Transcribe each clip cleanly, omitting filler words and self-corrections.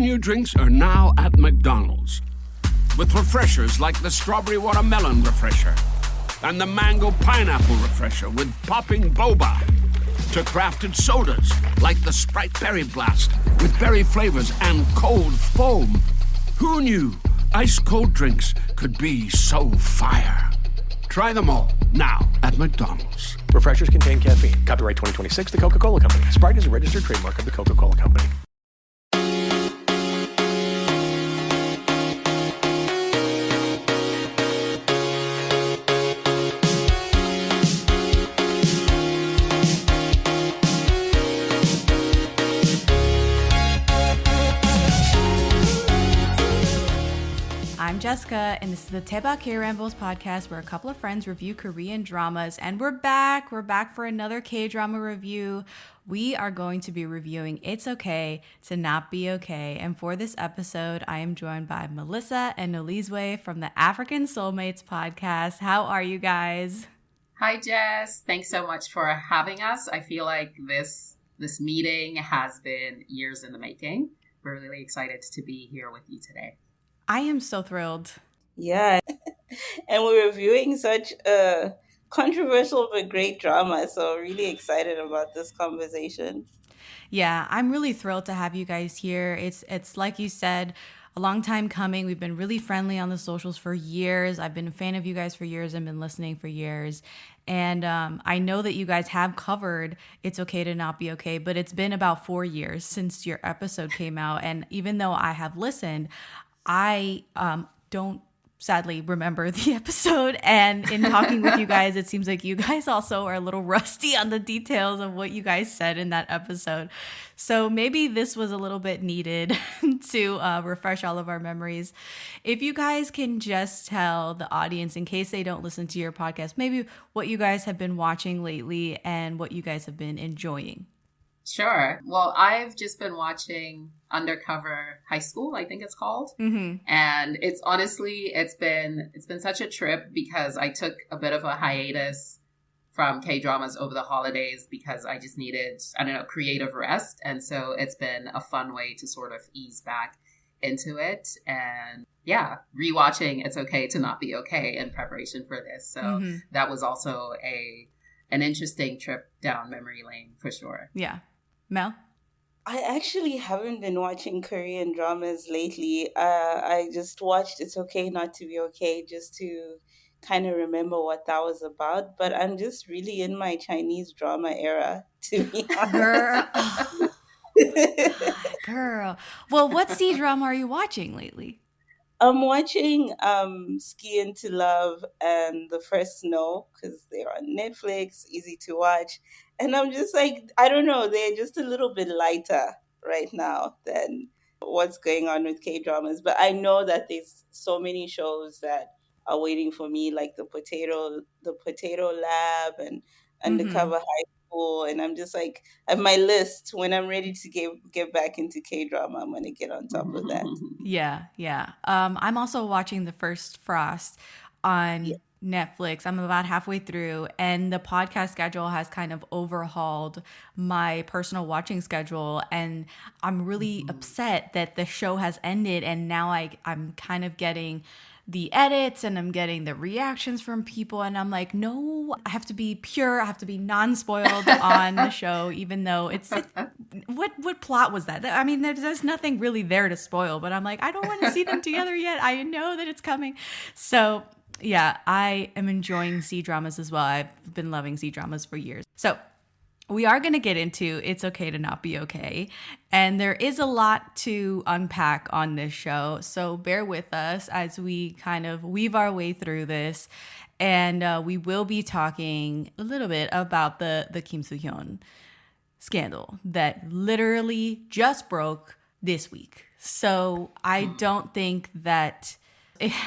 new drinks are now at McDonald's. With refreshers like the Strawberry Watermelon Refresher and the Mango Pineapple Refresher with popping boba. To crafted sodas like the Sprite Berry Blast with berry flavors and cold foam. Who knew ice cold drinks could be so fire? Try them all now at McDonald's. Refreshers contain caffeine. Copyright 2026, The Coca-Cola Company. Sprite is a registered trademark of The Coca-Cola Company. I'm Jessica, and this is the Daebak K-Rambles podcast where a couple of friends review Korean dramas, and we're back. We're back for another K-drama review. We are going to be reviewing It's Okay to Not Be Okay, and for this episode, I am joined by Melissa and Nolizwe from the African Seoulmates podcast. How are you guys? Hi, Jess. Thanks so much for having us. I feel like this meeting has been years in the making. We're really excited to be here with you today. I am so thrilled. Yeah. And we're reviewing such a controversial but great drama. So really excited about this conversation. Yeah, I'm really thrilled to have you guys here. It's like you said, a long time coming. We've been really friendly on the socials for years. I've been a fan of you guys for years and been listening for years. And I know that you guys have covered It's Okay to Not Be Okay, but it's been about 4 years since your episode came out. And even though I have listened, I don't sadly remember the episode, and in talking with you guys, it seems like you guys also are a little rusty on the details of what you guys said in that episode. So maybe this was a little bit needed to refresh all of our memories. If you guys can just tell the audience, in case they don't listen to your podcast, maybe what you guys have been watching lately and what you guys have been enjoying. Sure. Well, I've just been watching Undercover High School, I think it's called. Mm-hmm. And it's been such a trip because I took a bit of a hiatus from K-dramas over the holidays because I just needed, creative rest. And so it's been a fun way to sort of ease back into it. And yeah, rewatching It's Okay to Not Be Okay in preparation for this. So that was also an interesting trip down memory lane for sure. Yeah. Mel? I actually haven't been watching Korean dramas lately. I just watched It's Okay Not to Be Okay just to kind of remember what that was about. But I'm just really in my Chinese drama era, to be honest. Girl. Well, what C-drama are you watching lately? I'm watching Ski Into Love and The First Snow because they're on Netflix, easy to watch. And I'm just like, I don't know, they're just a little bit lighter right now than what's going on with K-dramas. But I know that there's so many shows that are waiting for me, like the Potato Lab and Undercover High School. And I'm just like, at my list, when I'm ready to get back into K-drama, I'm going to get on top of that. Yeah. I'm also watching The First Frost on Netflix. I'm about halfway through, and the podcast schedule has kind of overhauled my personal watching schedule, and I'm really upset that the show has ended, and now I'm kind of getting the edits and I'm getting the reactions from people, and I'm like, no, I have to be pure, I have to be non-spoiled on the show, even though what plot was that? I mean, there's nothing really there to spoil, but I'm like, I don't want to see them together yet. I know that it's coming. So yeah, I am enjoying C-dramas as well. I've been loving C-dramas for years. So we are going to get into It's Okay to Not Be Okay. And there is a lot to unpack on this show. So bear with us as we kind of weave our way through this. And we will be talking a little bit about the Kim Soo-hyun scandal that literally just broke this week. So I don't think that...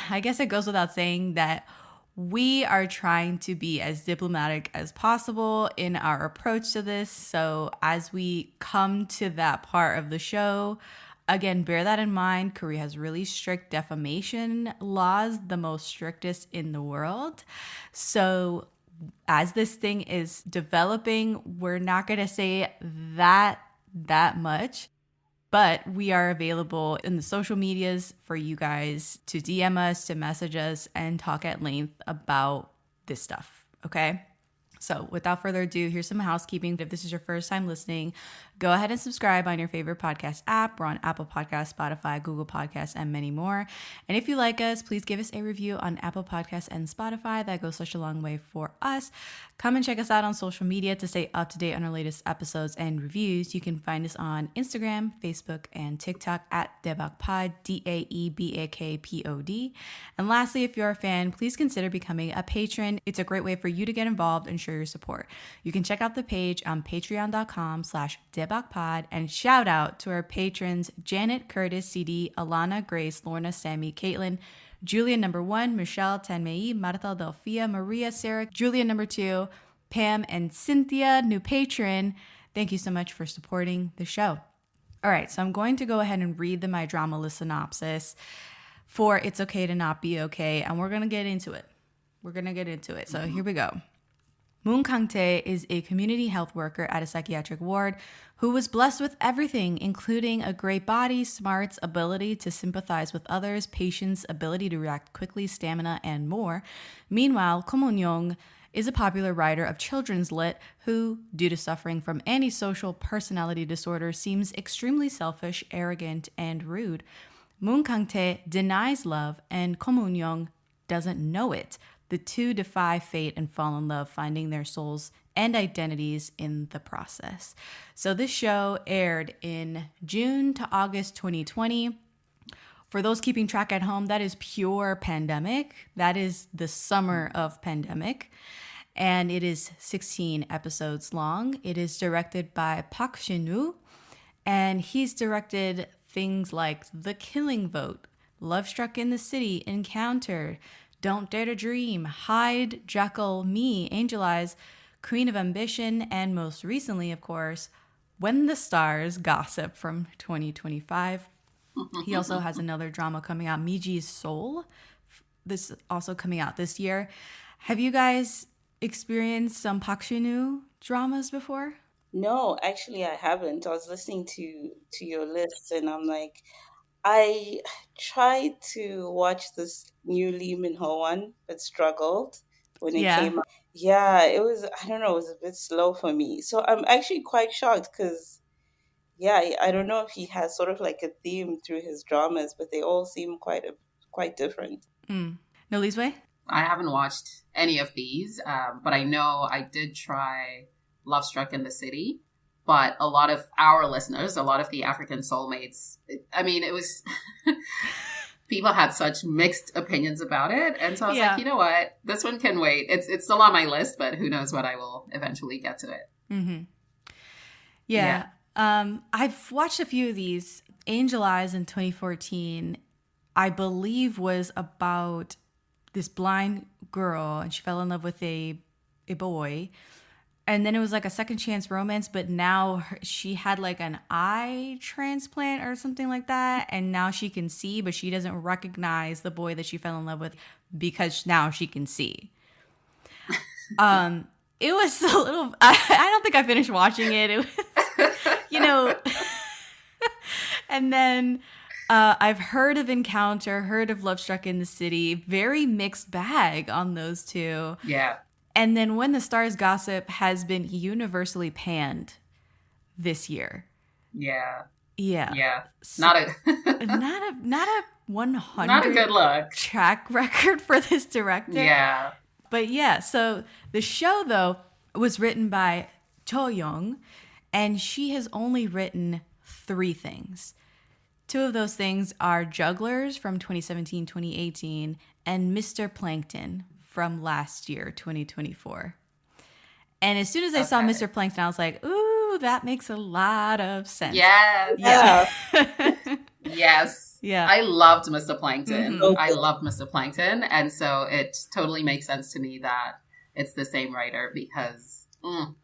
I guess it goes without saying that we are trying to be as diplomatic as possible in our approach to this. So as we come to that part of the show, again, bear that in mind. Korea has really strict defamation laws, the most strictest in the world. So as this thing is developing, we're not going to say that much. But we are available in the social medias for you guys to DM us, to message us, and talk at length about this stuff, okay? So without further ado, here's some housekeeping. If this is your first time listening, go ahead and subscribe on your favorite podcast app. We're on Apple Podcasts, Spotify, Google Podcasts, and many more. And if you like us, please give us a review on Apple Podcasts and Spotify. That goes such a long way for us. Come and check us out on social media to stay up to date on our latest episodes and reviews. You can find us on Instagram, Facebook, and TikTok at Daebak Pod, DAEBAKPOD. And lastly, if you're a fan, please consider becoming a patron. It's a great way for you to get involved and show your support. You can check out the page on patreon.com/DaebakPod, and shout out to our patrons Janet, Curtis, CD, Alana, Grace, Lorna, Sammy, Caitlin, Julia number 1, Michelle, Tanmei, Marta, Delphia, Maria, Sarah, Julia number 2, Pam, and Cynthia, new patron. Thank you so much for supporting the show. All right, so I'm going to go ahead and read the My Drama List synopsis for It's Okay to Not Be Okay, and we're going to get into it. So here we go. Moon Kang-tae is a community health worker at a psychiatric ward who was blessed with everything, including a great body, smarts, ability to sympathize with others, patience, ability to react quickly, stamina, and more. Meanwhile, Ko Moon-young is a popular writer of children's lit who, due to suffering from antisocial personality disorder, seems extremely selfish, arrogant, and rude. Moon Kang-tae denies love, and Ko Moon-young doesn't know it. The two defy fate and fall in love, finding their souls and identities in the process. So this show aired in June to August 2020. For those keeping track at home, that is pure pandemic. That is the summer of pandemic. And it is 16 episodes long. It is directed by Park Shin-woo. And he's directed things like The Killing Vote, Love Struck in the City, Encounter, Don't Dare to Dream, Hyde, Jekyll, Me, Angel Eyes, Queen of Ambition, and most recently, of course, When the Stars Gossip from 2025. He also has another drama coming out, Miji's Soul. This is also coming out this year. Have you guys experienced some Park Shin-woo dramas before? No, actually, I haven't. I was listening to your list, and I'm like, I tried to watch this new Lee Min-ho one, but struggled when it came out. Yeah, it was, I don't know, it was a bit slow for me. So I'm actually quite shocked because, yeah, I don't know if he has sort of like a theme through his dramas, but they all seem quite different. Nolizwe? I haven't watched any of these, but I know I did try Love Struck in the City. But a lot of our listeners, a lot of the African Seoulmates, it was, people had such mixed opinions about it. And so I was like, you know what, this one can wait. It's still on my list, but who knows what I will eventually get to it. Mm-hmm. Yeah. I've watched a few of these. Angel Eyes in 2014, I believe, was about this blind girl, and she fell in love with a boy. And then it was like a second chance romance, but now she had like an eye transplant or something like that. And now she can see, but she doesn't recognize the boy that she fell in love with because now she can see. It was a little, I don't think I finished watching it. It was, and then I've heard of Encounter, heard of Love Struck in the City. Very mixed bag on those two. Yeah. And then When the Stars Gossip has been universally panned this year. Yeah. Yeah. Yeah. So, not a 100 not a good look. Track record for this director. Yeah. But yeah, so the show though was written by Cho Young, and she has only written 3 things. 2 of those things are Jugglers from 2017-2018 and Mr. Plankton from last year, 2024. And as soon as I saw Mr. Plankton, I was like, ooh, that makes a lot of sense. Yeah. Yes. Yeah. I loved Mr. Plankton. Mm-hmm. I loved Mr. Plankton. And so it totally makes sense to me that it's the same writer because,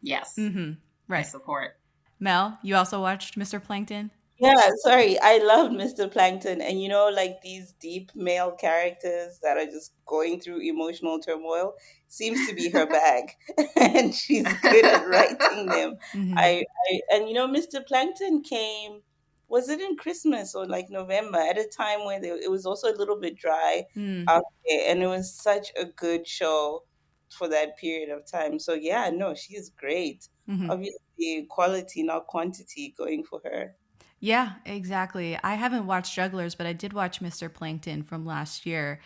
yes. Mm-hmm. Right. I support. Mel, you also watched Mr. Plankton? Yeah, sorry. I loved Mr. Plankton. And like these deep male characters that are just going through emotional turmoil seems to be her bag. And she's good at writing them. Mm-hmm. And Mr. Plankton came was it in Christmas or like November, at a time where it was also a little bit dry out there, and it was such a good show for that period of time. So yeah, no, she's great. Obviously, quality, not quantity, going for her. Yeah, exactly. I haven't watched Jugglers, but I did watch Mr. Plankton from last year.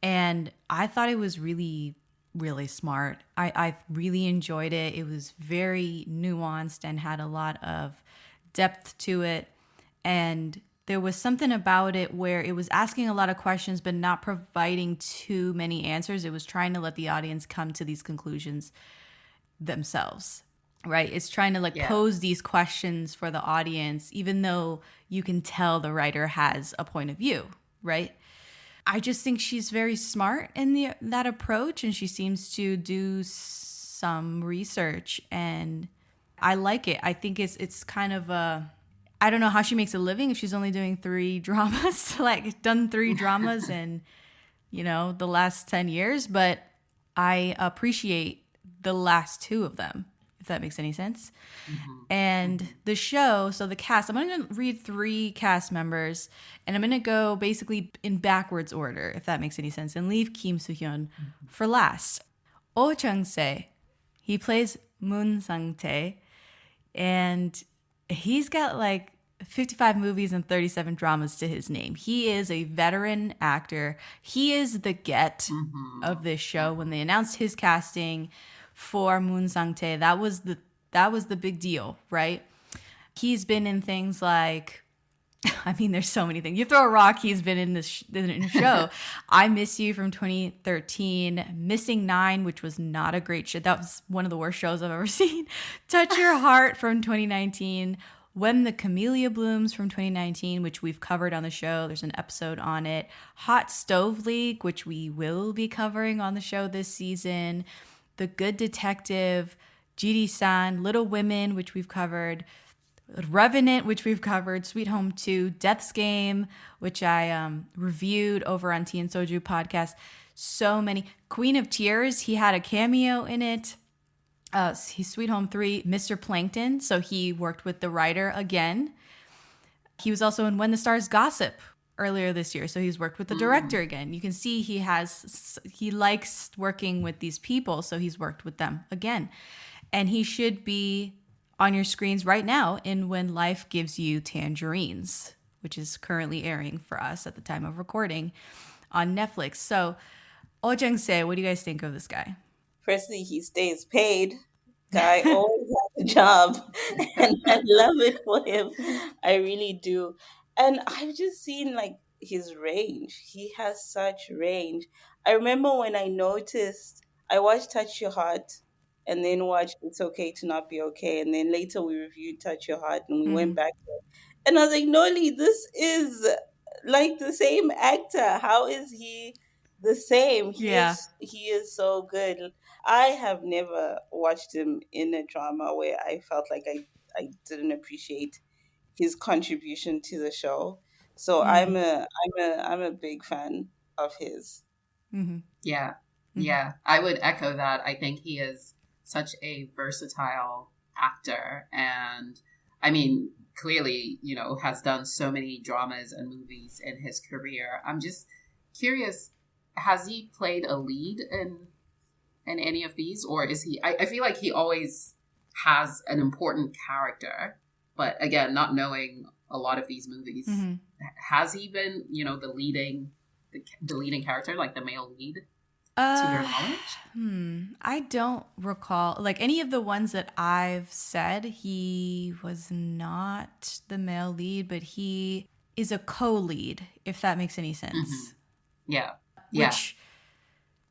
And I thought it was really, really smart. I really enjoyed it. It was very nuanced and had a lot of depth to it. And there was something about it where it was asking a lot of questions, but not providing too many answers. It was trying to let the audience come to these conclusions themselves. Right? It's trying to pose these questions for the audience, even though you can tell the writer has a point of view, right? I just think she's very smart in that approach, and she seems to do some research, and I like it. I think it's kind of I don't know how she makes a living if she's only doing 3 dramas, done 3 dramas in, the last 10 years, but I appreciate the last 2 of them, if that makes any sense. And the show, so the cast, I'm going to read 3 cast members, and I'm going to go basically in backwards order, if that makes any sense, and leave Kim Soo-hyun for last. Jung-se, he plays Moon Sang-tae, and he's got 55 movies and 37 dramas to his name. He is a veteran actor. He is the get of this show. When they announced his casting for Moon Sang-tae, that was the big deal, right? He's been in things like, there's so many things. You throw a rock, he's been in this show. I Miss You from 2013, Missing 9, which was not a great show. That was one of the worst shows I've ever seen. Touch Your Heart from 2019, When the Camellia Blooms from 2019, which we've covered on the show. There's an episode on it. Hot Stove League, which we will be covering on the show this season. The Good Detective, Jiri-san, Little Women, which we've covered, Revenant, which we've covered, Sweet Home 2, Death's Game, which I reviewed over on Tea and Soju podcast. So many. Queen of Tears, he had a cameo in it. He's Sweet Home 3, Mr. Plankton, so he worked with the writer again. He was also in When the Stars Gossip earlier this year, so he's worked with the director again. You can see he likes working with these people, so he's worked with them again. And he should be on your screens right now in When Life Gives You Tangerines, which is currently airing for us at the time of recording on Netflix. So, Jung-se, what do you guys think of this guy? Firstly, he stays paid. Guy always has a job, and I love it for him. I really do. And I've just seen his range. He has such range. I remember when I watched Touch Your Heart and then watched It's Okay to Not Be Okay. And then later we reviewed Touch Your Heart and we went back to it. And I was like, Noli, this is the same actor. How is he the same? He is so good. I have never watched him in a drama where I felt like I didn't appreciate his contribution to the show. So I'm a big fan of his. Yeah. Yeah. I would echo that. I think he is such a versatile actor, and clearly, has done so many dramas and movies in his career. I'm just curious, has he played a lead in any of these, or is he, I feel like he always has an important character. But again, not knowing a lot of these movies, has he been, the leading character, like the male lead, to your knowledge? I don't recall. Any of the ones that I've said, he was not the male lead, but he is a co-lead, if that makes any sense. Yeah. Which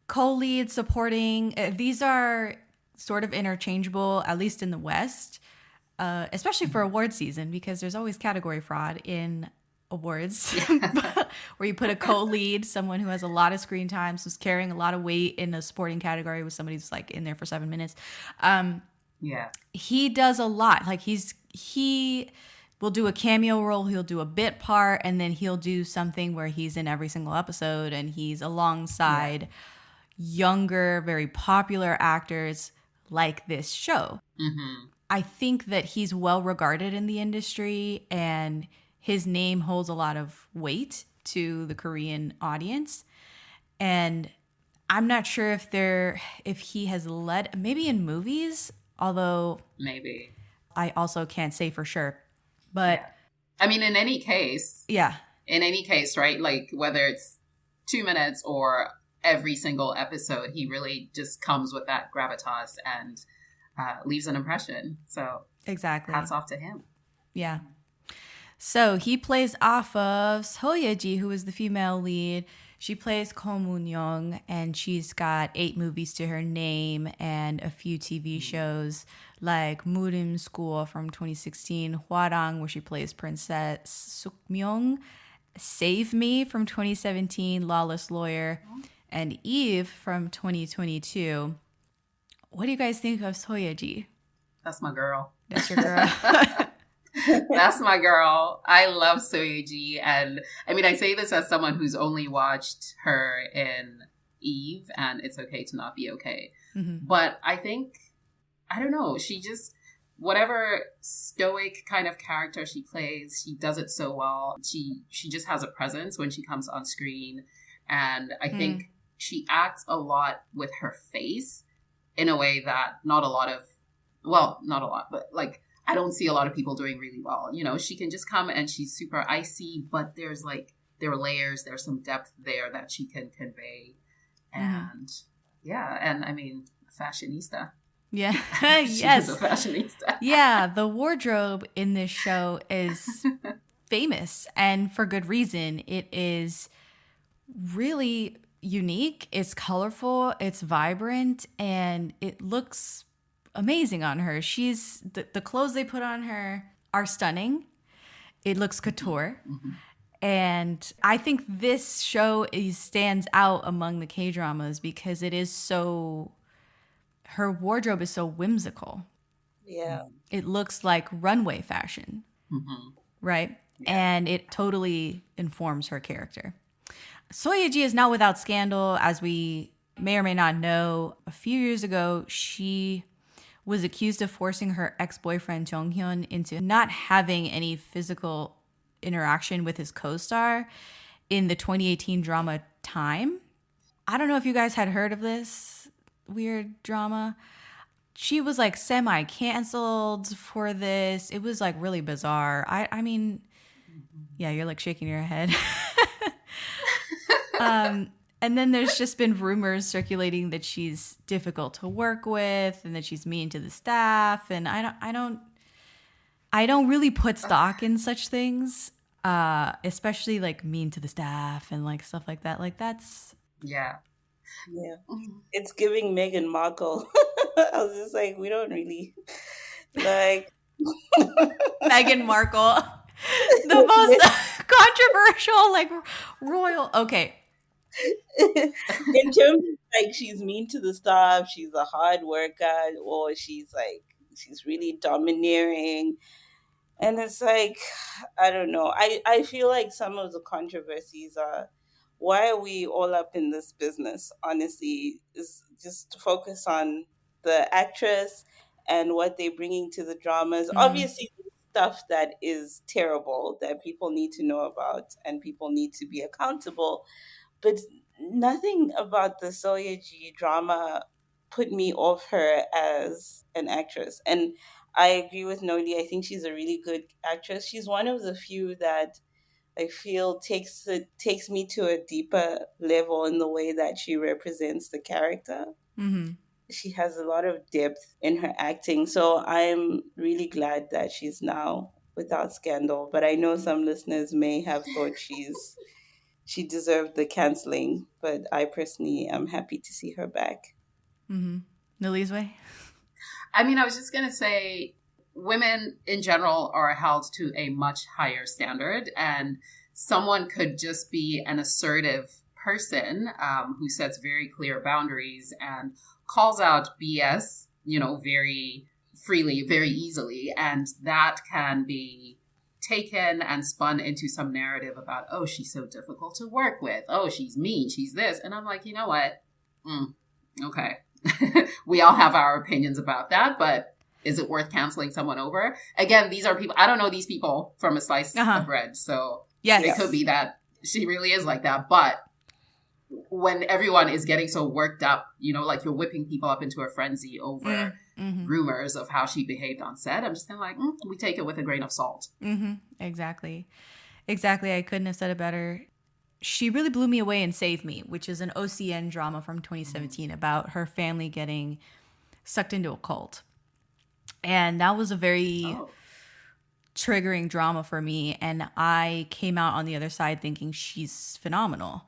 co-lead, supporting, these are sort of interchangeable, at least in the West. Especially for award season, because there's always category fraud in awards where you put a co-lead, someone who has a lot of screen time, who's carrying a lot of weight in a supporting category with somebody who's in there for 7 minutes. He does a lot. He will do a cameo role, he'll do a bit part, and then he'll do something where he's in every single episode and he's alongside younger, very popular actors like this show. I think that he's well regarded in the industry, and his name holds a lot of weight to the Korean audience. And I'm not sure if he has led, maybe in movies, although Maybe. I also can't say for sure. But Yeah. I mean, in any case, right? Like whether it's 2 minutes or every single episode, he really just comes with that gravitas and leaves an impression. So exactly. Hats off to him. Yeah. So he plays off of Yea-ji, who is the female lead. She plays Ko Moon-young, and she's got 8 movies to her name and a few TV shows like Murim School from 2016, Hwarang, where she plays Princess Suk-myung, Save Me from 2017, Lawless Lawyer, and Eve from 2022. What do you guys think of Yea-ji? That's my girl. That's your girl. That's my girl. I love Yea-ji. And I mean, I say this as someone who's only watched her in Eve and It's Okay to Not Be Okay. Mm-hmm. But I think, I don't know, she just, whatever stoic kind of character she plays, she does it so well. She just has a presence when she comes on screen. And I think she acts a lot with her face in a way that not a lot, but like, I don't see a lot of people doing really well. You know, she can just come and she's super icy, but there are layers, there's some depth there that she can convey. And and I mean, fashionista. Yeah. She's Yes. a fashionista. Yeah. The wardrobe in this show is famous, and for good reason. It is really unique. It's colorful. It's vibrant, and it looks amazing on her. She's the clothes they put on her are stunning. It looks couture. Mm-hmm. And I think this show stands out among the K-dramas because it is so, her wardrobe is so whimsical. Yeah. It looks like runway fashion. Mm-hmm. Right? Yeah. And it totally informs her character. Yea-ji is not without scandal. As we may or may not know, a few years ago, she was accused of forcing her ex-boyfriend Jung-hyun into not having any physical interaction with his co-star in the 2018 drama Time. I don't know if you guys had heard of this weird drama. She was like semi-canceled for this. It was like really bizarre. I mean, yeah, you're like shaking your head. And then there's just been rumors circulating that she's difficult to work with and that she's mean to the staff. And I don't really put stock in such things, especially like mean to the staff and like stuff like that. Like that's yeah. It's giving Meghan Markle. I was just like, we don't really like Meghan Markle, the most controversial like royal. Okay. In terms of like she's mean to the staff, she's a hard worker, or she's really domineering, and it's like, I don't know. I feel like some of the controversies are, why are we all up in this business? Honestly, is just to focus on the actress and what they're bringing to the dramas. Mm-hmm. Obviously, stuff that is terrible that people need to know about and people need to be accountable. But nothing about the Yea-ji drama put me off her as an actress. And I agree with Noli. I think she's a really good actress. She's one of the few that I feel takes me to a deeper level in the way that she represents the character. Mm-hmm. She has a lot of depth in her acting. So I'm really glad that she's now without scandal. But I know some listeners may have thought she deserved the canceling, but I personally am happy to see her back. Mm-hmm. Nolizwe? I mean, I was just going to say, women in general are held to a much higher standard, and someone could just be an assertive person who sets very clear boundaries and calls out BS, very freely, very easily, and that can be taken and spun into some narrative about, oh, she's so difficult to work with. Oh, she's mean. She's this. And I'm like, you know what? Okay. We all have our opinions about that, but is it worth canceling someone over? Again, these are people, I don't know these people from a slice of bread. So it could be that she really is like that. But when everyone is getting so worked up, you know, like you're whipping people up into a frenzy over rumors of how she behaved on set, I'm just kind of like, we take it with a grain of salt. Exactly. I couldn't have said it better. She really blew me away in Save Me, which is an OCN drama from 2017 about her family getting sucked into a cult. And that was a very triggering drama for me. And I came out on the other side thinking she's phenomenal.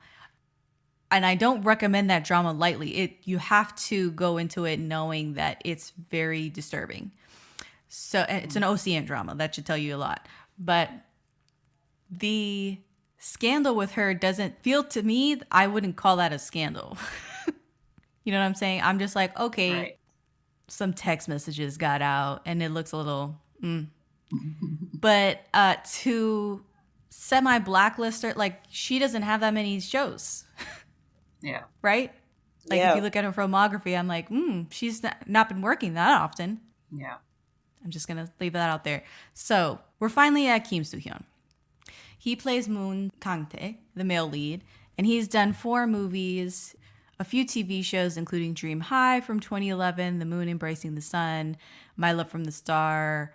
And I don't recommend that drama lightly. You have to go into it knowing that it's very disturbing. So it's an OCN drama. That should tell you a lot. But the scandal with her doesn't feel to me, I wouldn't call that a scandal. You know what I'm saying? I'm just like, okay, some text messages got out and it looks a little, But to semi-blacklist her, like she doesn't have that many shows. Yeah. Right? Like if you look at her filmography, I'm like, she's not been working that often. Yeah. I'm just going to leave that out there. So we're finally at Kim Soo-hyun. He plays Moon Kang-tae, the male lead, and he's done 4 movies, a few TV shows, including Dream High from 2011, The Moon Embracing the Sun, My Love from the Star,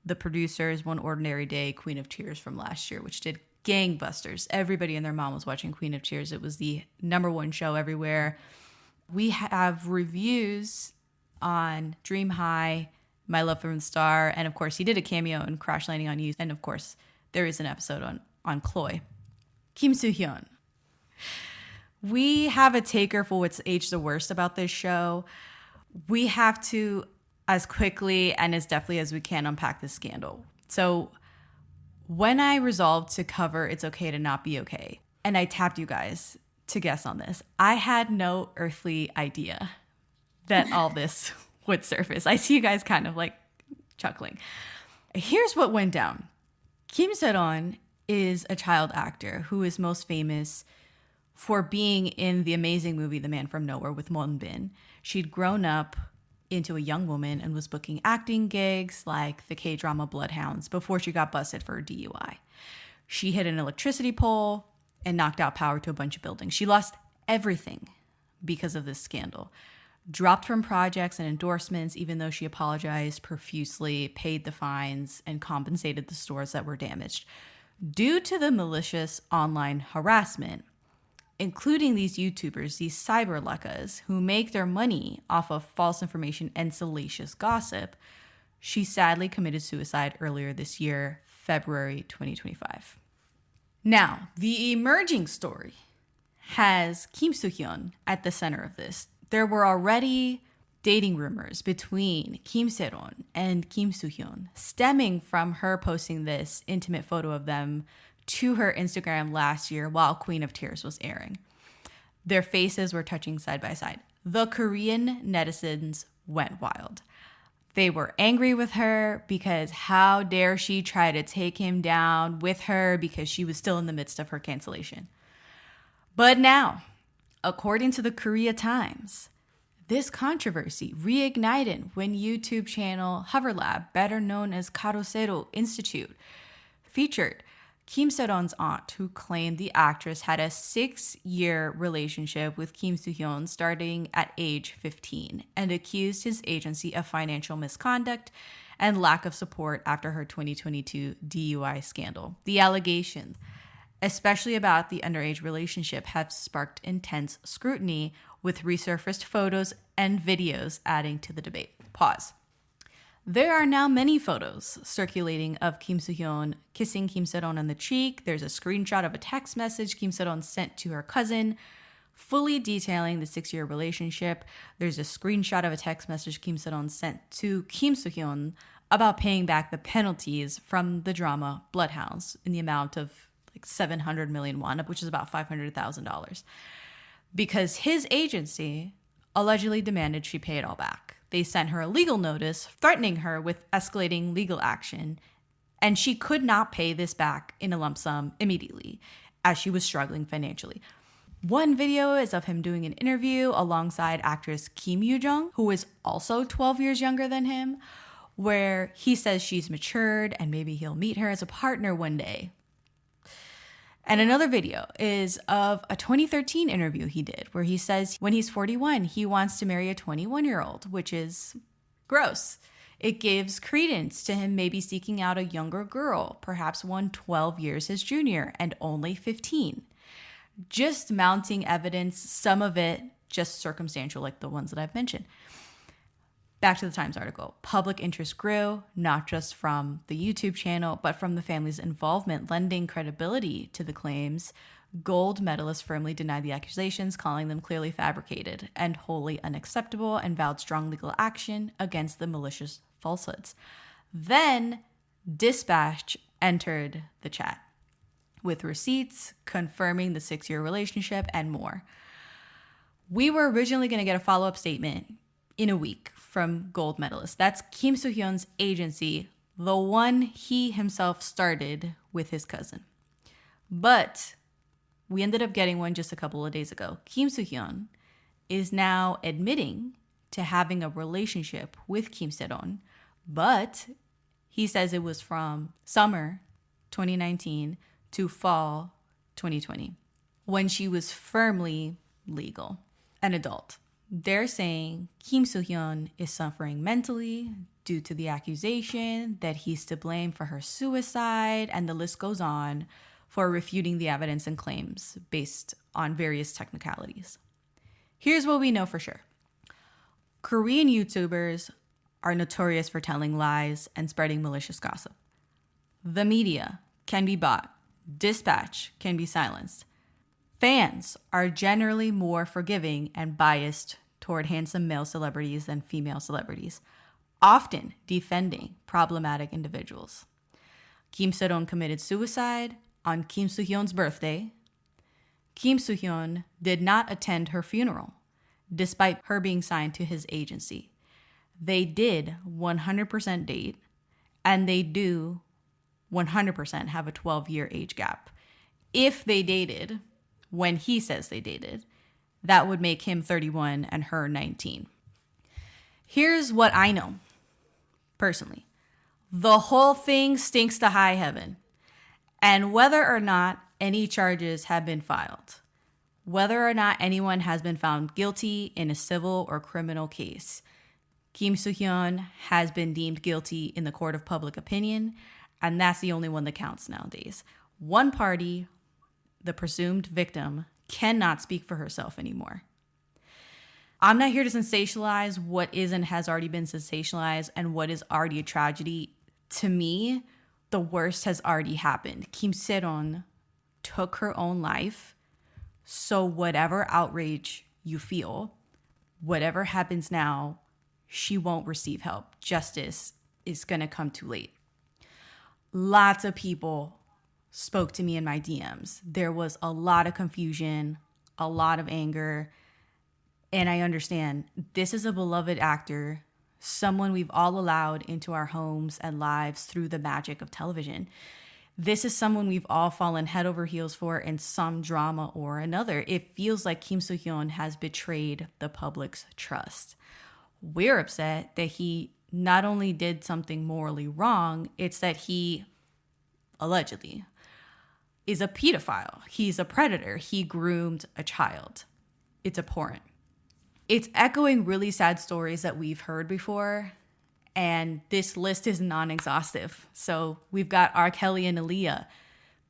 The Producers, One Ordinary Day, Queen of Tears from last year, which did gangbusters. Everybody and their mom was watching Queen of Tears. It was the #1 show everywhere. We have reviews on Dream High, My Love from the Star, and of course he did a cameo in Crash Landing on You, and of course there is an episode on Chloe. Kim Soo-hyun. We have a taker for what's aged the worst about this show. We have to, as quickly and as deftly as we can, unpack this scandal. So when I resolved to cover It's Okay to Not Be Okay, and I tapped you guys to guess on this, I had no earthly idea that all this would surface. I see you guys kind of like chuckling. Here's what went down. Kim Soo-hyun is a child actor who is most famous for being in the amazing movie The Man from Nowhere with Moon Bin. She'd grown up into a young woman and was booking acting gigs like the K-drama Bloodhounds before she got busted for a DUI. She hit an electricity pole and knocked out power to a bunch of buildings. She lost everything because of this scandal. Dropped from projects and endorsements, even though she apologized profusely, paid the fines, and compensated the stores that were damaged. Due to the malicious online harassment, including these YouTubers, these cyber lekkas, who make their money off of false information and salacious gossip, she sadly committed suicide earlier this year, February 2025. Now, the emerging story has Kim Soo-hyun at the center of this. There were already dating rumors between Kim Se-ron and Kim Soo-hyun, stemming from her posting this intimate photo of them to her Instagram last year while Queen of Tears was airing. Their faces were touching side by side. The Korean netizens went wild. They were angry with her because how dare she try to take him down with her because she was still in the midst of her cancellation. But now, according to the Korea Times, this controversy reignited when YouTube channel Hoverlab, better known as Karosero Institute, featured Kim Se-ron's aunt, who claimed the actress had a 6-year relationship with Kim Soo-hyun starting at age 15 and accused his agency of financial misconduct and lack of support after her 2022 DUI scandal. The allegations, especially about the underage relationship, have sparked intense scrutiny, with resurfaced photos and videos adding to the debate. Pause. There are now many photos circulating of Kim Soo-hyun kissing Kim Se-ron on the cheek. There's a screenshot of a text message Kim Se-ron sent to her cousin, fully detailing the 6-year relationship. There's a screenshot of a text message Kim Se-ron sent to Kim Soo-hyun about paying back the penalties from the drama Bloodhounds in the amount of like 700 million won, which is about $500,000. Because his agency allegedly demanded she pay it all back. They sent her a legal notice threatening her with escalating legal action, and she could not pay this back in a lump sum immediately as she was struggling financially. One video is of him doing an interview alongside actress Kim Yoo-jung, who is also 12 years younger than him, where he says she's matured and maybe he'll meet her as a partner one day. And another video is of a 2013 interview he did where he says when he's 41, he wants to marry a 21-year-old, which is gross. It gives credence to him maybe seeking out a younger girl, perhaps one 12 years his junior and only 15. Just mounting evidence, some of it just circumstantial, like the ones that I've mentioned. Back to the Times article. Public interest grew, not just from the YouTube channel, but from the family's involvement, lending credibility to the claims. Gold medalists firmly denied the accusations, calling them clearly fabricated and wholly unacceptable, and vowed strong legal action against the malicious falsehoods. Then Dispatch entered the chat with receipts confirming the 6-year relationship and more. We were originally going to get a follow-up statement in a week from gold medalists. That's Kim Soo-hyun's agency, the one he himself started with his cousin. But we ended up getting one just a couple of days ago. Kim Soo-hyun is now admitting to having a relationship with Kim Se-ron, but he says it was from summer 2019 to fall 2020, when she was firmly legal, an adult. They're saying Kim Soo-hyun is suffering mentally due to the accusation that he's to blame for her suicide, and the list goes on for refuting the evidence and claims based on various technicalities. Here's what we know for sure. Korean YouTubers are notorious for telling lies and spreading malicious gossip. The media can be bought. Dispatch can be silenced. Fans are generally more forgiving and biased toward handsome male celebrities than female celebrities, often defending problematic individuals. Kim Se-ron committed suicide on Kim Soo-hyun's birthday. Kim Soo-hyun did not attend her funeral, despite her being signed to his agency. They did 100% date, and they do 100% have a 12-year age gap. If they dated when he says they dated, that would make him 31 and her 19. Here's what I know, personally. The whole thing stinks to high heaven. And whether or not any charges have been filed, whether or not anyone has been found guilty in a civil or criminal case, Kim Soo-hyun has been deemed guilty in the court of public opinion, and that's the only one that counts nowadays. One party, the presumed victim, cannot speak for herself anymore. I'm not here to sensationalize what is and has already been sensationalized and what is already a tragedy. To me, the worst has already happened. Kim Se-ron took her own life. So whatever outrage you feel, whatever happens now, she won't receive help. Justice is going to come too late. Lots of people spoke to me in my DMs. There was a lot of confusion, a lot of anger. And I understand this is a beloved actor, someone we've all allowed into our homes and lives through the magic of television. This is someone we've all fallen head over heels for in some drama or another. It feels like Kim Soo-hyun has betrayed the public's trust. We're upset that he not only did something morally wrong, it's that he, allegedly, is a pedophile. He's a predator. He groomed a child. It's abhorrent. It's echoing really sad stories that we've heard before, and this list is non-exhaustive. So we've got R. Kelly and Aaliyah,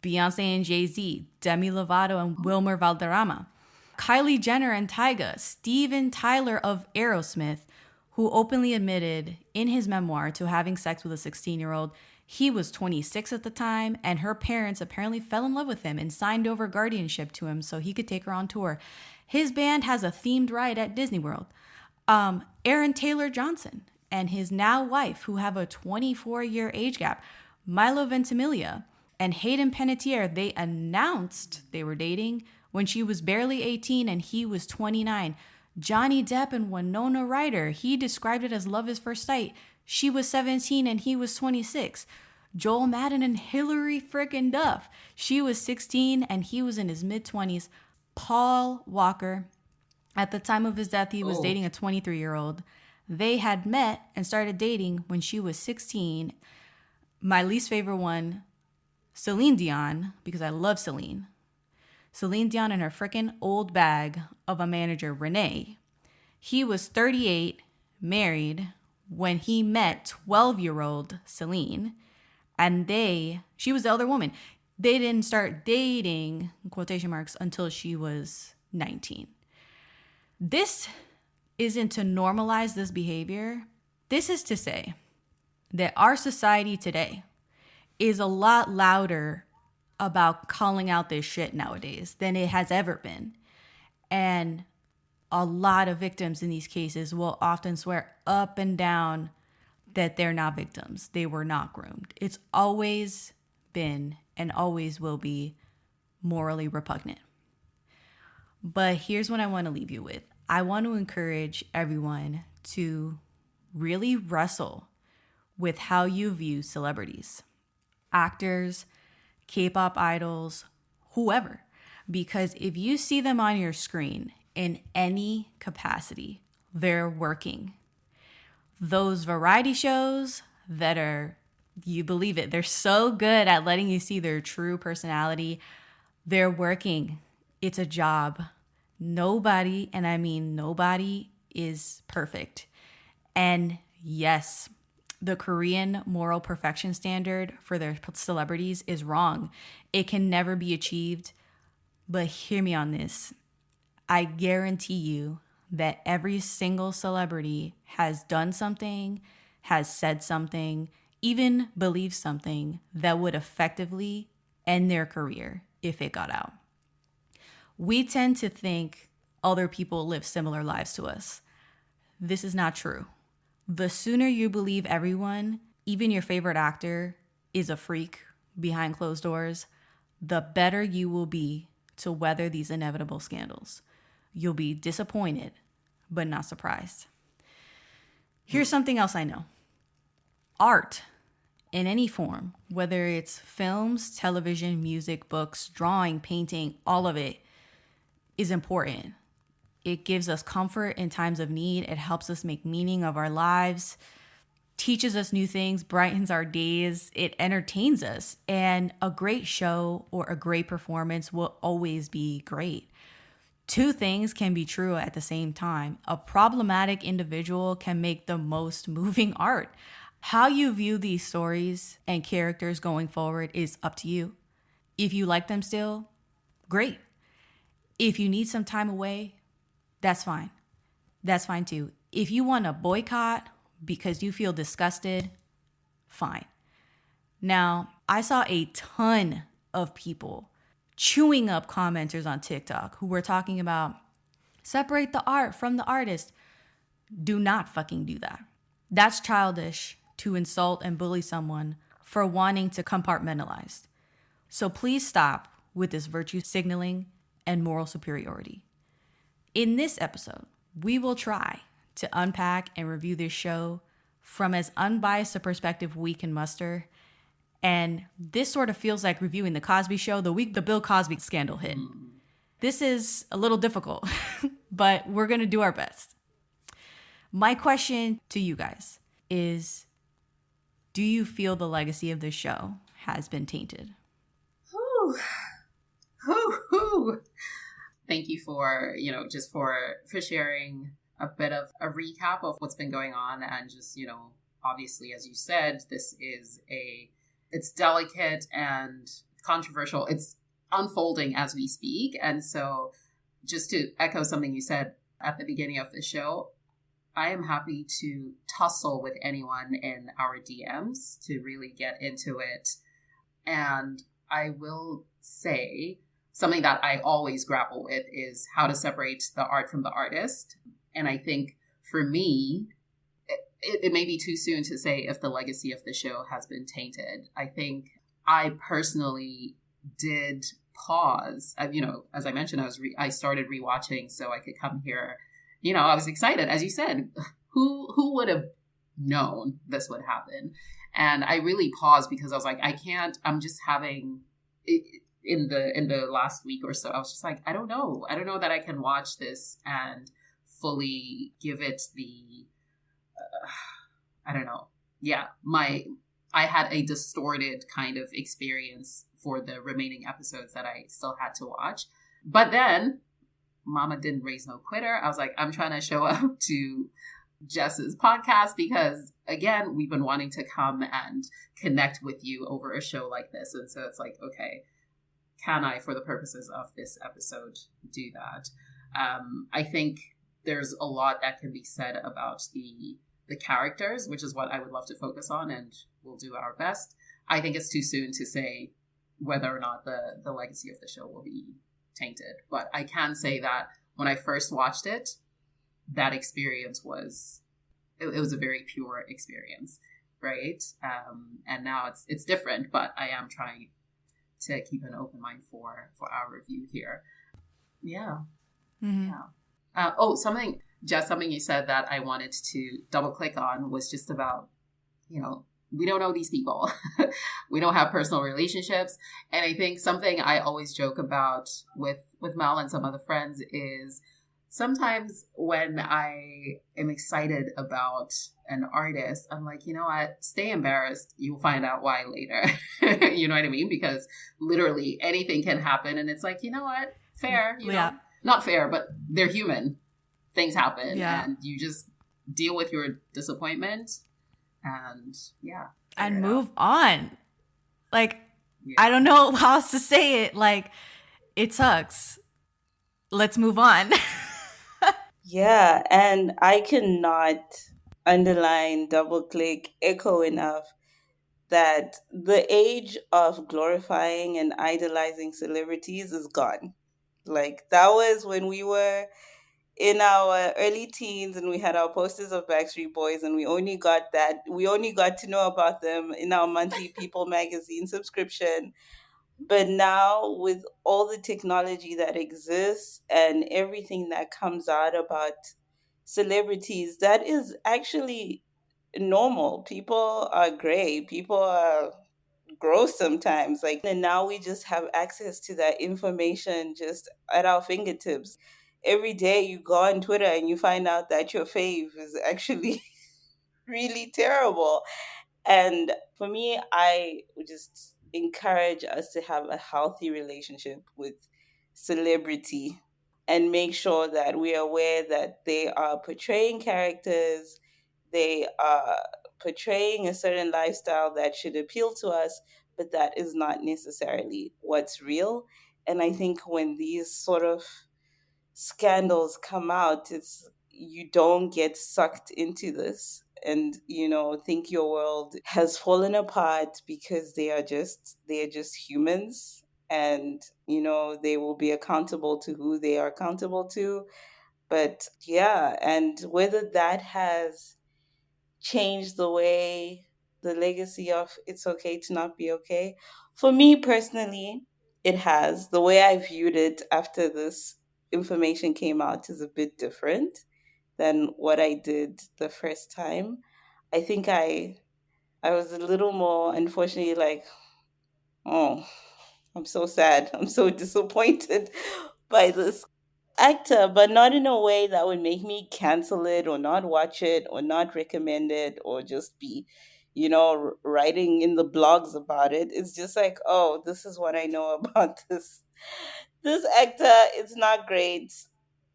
Beyonce and Jay-Z, Demi Lovato and Wilmer Valderrama, Kylie Jenner and Tyga, Steven Tyler of Aerosmith, who openly admitted in his memoir to having sex with a 16-year-old. He was 26 at the time, and her parents apparently fell in love with him and signed over guardianship to him so he could take her on tour. His band has a themed ride at Disney World. Aaron Taylor Johnson and his now wife, who have a 24-year age gap, Milo Ventimiglia and Hayden Panettiere, they announced they were dating when she was barely 18 and he was 29. Johnny Depp and Winona Ryder, he described it as love at first sight. She was 17 and he was 26. Joel Madden and Hillary frickin' Duff, she was 16 and he was in his mid-20s. Paul Walker, at the time of his death, he was dating a 23-year-old. They had met and started dating when she was 16. My least favorite one, Celine Dion, because I love Celine. Celine Dion and her freaking old bag of a manager, Renee. He was 38, married, when he met 12-year-old Celine. And she was the elder woman. They didn't start dating, quotation marks, until she was 19. This isn't to normalize this behavior. This is to say that our society today is a lot louder about calling out this shit nowadays than it has ever been. And a lot of victims in these cases will often swear up and down that they're not victims. They were not groomed. It's always been and always will be morally repugnant. But here's what I want to leave you with. I want to encourage everyone to really wrestle with how you view celebrities, actors, K-pop idols, whoever. Because if you see them on your screen in any capacity, they're working. Those variety shows that are, you believe it, they're so good at letting you see their true personality. They're working. It's a job. Nobody, and I mean nobody, is perfect. And yes, the Korean moral perfection standard for their celebrities is wrong. It can never be achieved. But hear me on this. I guarantee you that every single celebrity has done something, has said something, even believed something that would effectively end their career if it got out. We tend to think other people live similar lives to us. This is not true. The sooner you believe everyone, even your favorite actor, is a freak behind closed doors, the better you will be to weather these inevitable scandals. You'll be disappointed, but not surprised. Here's something else I know. Art, in any form, whether it's films, television, music, books, drawing, painting, all of it, is important. It gives us comfort in times of need. It helps us make meaning of our lives, teaches us new things, brightens our days. It entertains us. And a great show or a great performance will always be great. Two things can be true at the same time. A problematic individual can make the most moving art. How you view these stories and characters going forward is up to you. If you like them still, great. If you need some time away, that's fine. That's fine too. If you want to boycott because you feel disgusted, fine. Now, I saw a ton of people chewing up commenters on TikTok who were talking about separate the art from the artist. Do not fucking do that. That's childish to insult and bully someone for wanting to compartmentalize. So please stop with this virtue signaling and moral superiority. In this episode, we will try to unpack and review this show from as unbiased a perspective we can muster. And this sort of feels like reviewing The Cosby Show the week the Bill Cosby scandal hit. This is a little difficult, but we're going to do our best. My question to you guys is, do you feel the legacy of this show has been tainted? Thank you for, just for sharing a bit of a recap of what's been going on. And just, obviously, as you said, it's delicate and controversial. It's unfolding as we speak. And so just to echo something you said at the beginning of the show, I am happy to tussle with anyone in our DMs to really get into it. And I will say something that I always grapple with is how to separate the art from the artist. And I think for me, it may be too soon to say if the legacy of the show has been tainted. I think I personally did pause. As I mentioned, I started rewatching so I could come here. I was excited, as you said. Who would have known this would happen? And I really paused because I was like, I can't. I'm just having in the last week or so. I was just like, I don't know that I can watch this and fully give it the I don't know. Yeah, I had a distorted kind of experience for the remaining episodes that I still had to watch. But then Mama didn't raise no quitter. I was like, I'm trying to show up to Jess's podcast because, again, we've been wanting to come and connect with you over a show like this. And so it's like, okay, can I, for the purposes of this episode, do that? I think there's a lot that can be said about the characters, which is what I would love to focus on, and we'll do our best. I think it's too soon to say whether or not the legacy of the show will be tainted. But I can say that when I first watched it, that experience was, it was a very pure experience, right? And now it's different, but I am trying to keep an open mind for our review here. Yeah. Mm-hmm. Yeah. Something you said that I wanted to double click on was just about, we don't know these people. We don't have personal relationships. And I think something I always joke about with Mel and some other friends is sometimes when I am excited about an artist, I'm like, you know what, stay embarrassed. You'll find out why later. You know what I mean? Because literally anything can happen. And it's like, you know what, fair, yeah. Not fair, but they're human. Things happen. Yeah. And you just deal with your disappointment and and move on. Like, yeah. I don't know how else to say it. Like, it sucks. Let's move on. Yeah, and I cannot underline, double click, echo enough that the age of glorifying and idolizing celebrities is gone. Like, that was when we were in our early teens and we had our posters of Backstreet Boys, and we only got to know about them in our monthly People magazine subscription. But now, with all the technology that exists and everything that comes out about celebrities, that is actually normal. People are gray. People are gross sometimes. Like, and now we just have access to that information just at our fingertips. Every day you go on Twitter and you find out that your fave is actually really terrible. And for me, I would just encourage us to have a healthy relationship with celebrity and make sure that we are aware that they are portraying characters, they are portraying a certain lifestyle that should appeal to us, but that is not necessarily what's real. And I think when these sort of scandals come out, it's you don't get sucked into this and think your world has fallen apart because they are just humans, and they will be accountable to who they are accountable to. But yeah, and whether that has changed the way the legacy of It's Okay to Not Be Okay, for me personally, it has. The way I viewed it after this information came out is a bit different than what I did the first time. I think I was a little more, unfortunately, like, oh, I'm so sad. I'm so disappointed by this actor, but not in a way that would make me cancel it or not watch it or not recommend it or just be, writing in the blogs about it. It's just like, oh, this is what I know about this actor. It's not great.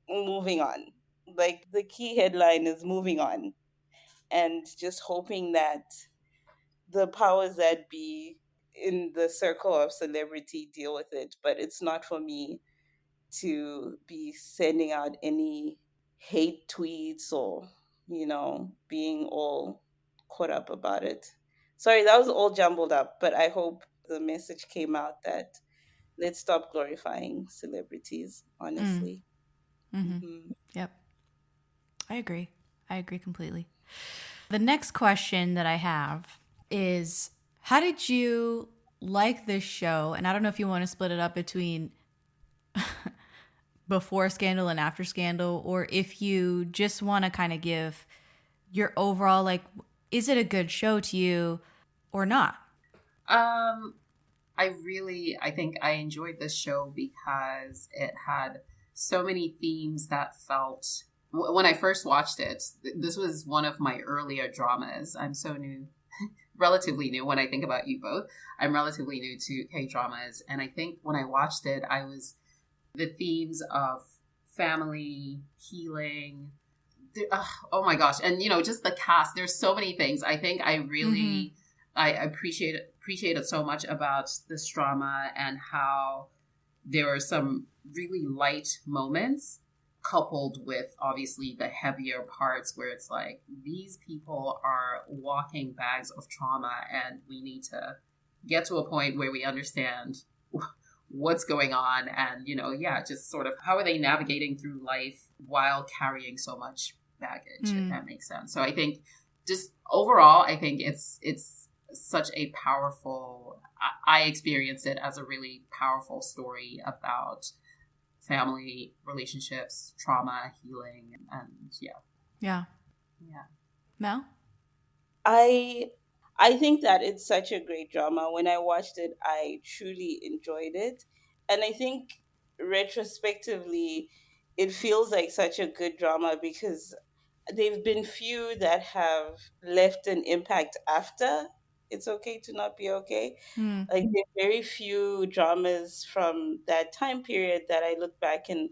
Moving on. Like, the key headline is moving on, and just hoping that the powers that be in the circle of celebrity deal with it. But it's not for me to be sending out any hate tweets or, being all caught up about it. Sorry, that was all jumbled up, but I hope the message came out that let's stop glorifying celebrities, honestly. Mm-hmm. Mm-hmm. Yep. I agree completely. The next question that I have is, how did you like this show? And I don't know if you want to split it up between before Scandal and after Scandal, or if you just want to kind of give your overall, like, is it a good show to you or not? I think I enjoyed this show because it had so many themes that felt when I first watched it, this was one of my earlier dramas. I'm so new, relatively new when I think about you both. I'm relatively new to K-dramas. And I think when I watched it, the themes of family, healing, oh my gosh. And, just the cast, there's so many things. I think I really, I appreciated so much about this drama and how there were some really light moments coupled with obviously the heavier parts where it's like these people are walking bags of trauma and we need to get to a point where we understand what's going on and just sort of how are they navigating through life while carrying so much baggage, if that makes sense. So I think just overall, I think it's such a powerful, I experienced it as a really powerful story about family relationships, trauma, healing, and yeah. Mel? I think that it's such a great drama. When I watched it, I truly enjoyed it. And I think retrospectively, it feels like such a good drama because there've been few that have left an impact after It's Okay to Not Be Okay. Like there are very few dramas from that time period that I look back and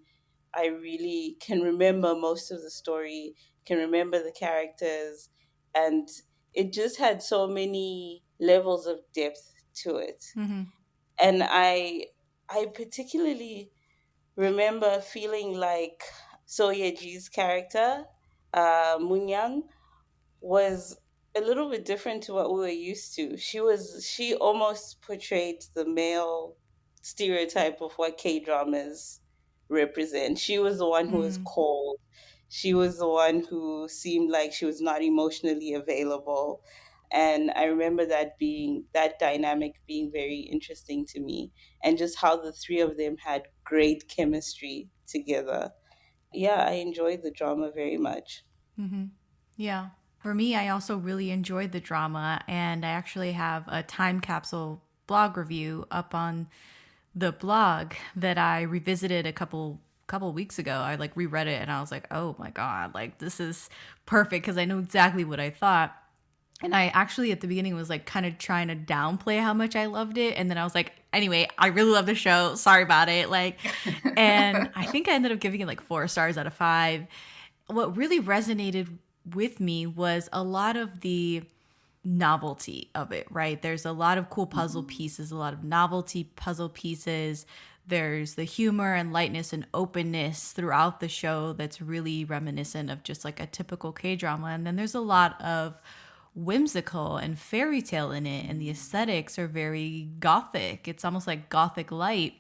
I really can remember most of the story, can remember the characters, and it just had so many levels of depth to it. And I particularly remember feeling like Yea-ji's character, Munyang, was a little bit different to what we were used to. She almost portrayed the male stereotype of what K-dramas represent. She was the one who was cold. She was the one who seemed like she was not emotionally available. And I remember that dynamic being very interesting to me, and just how the three of them had great chemistry together. Yeah, I enjoyed the drama very much. Yeah. For me, I also really enjoyed the drama, and I actually have a time capsule blog review up on the blog that I revisited a couple weeks ago. I reread it and I was like, oh my God, this is perfect because I know exactly what I thought. And I actually at the beginning was kind of trying to downplay how much I loved it. And then I was like, anyway, I really love the show. Sorry about it. And I think I ended up giving it 4 stars out of 5. What really resonated with me was a lot of the novelty of it, right? There's a lot of cool puzzle pieces, a lot of novelty puzzle pieces. There's the humor and lightness and openness throughout the show that's really reminiscent of just a typical K-drama. And then there's a lot of whimsical and fairy tale in it, and the aesthetics are very gothic. It's almost like gothic light.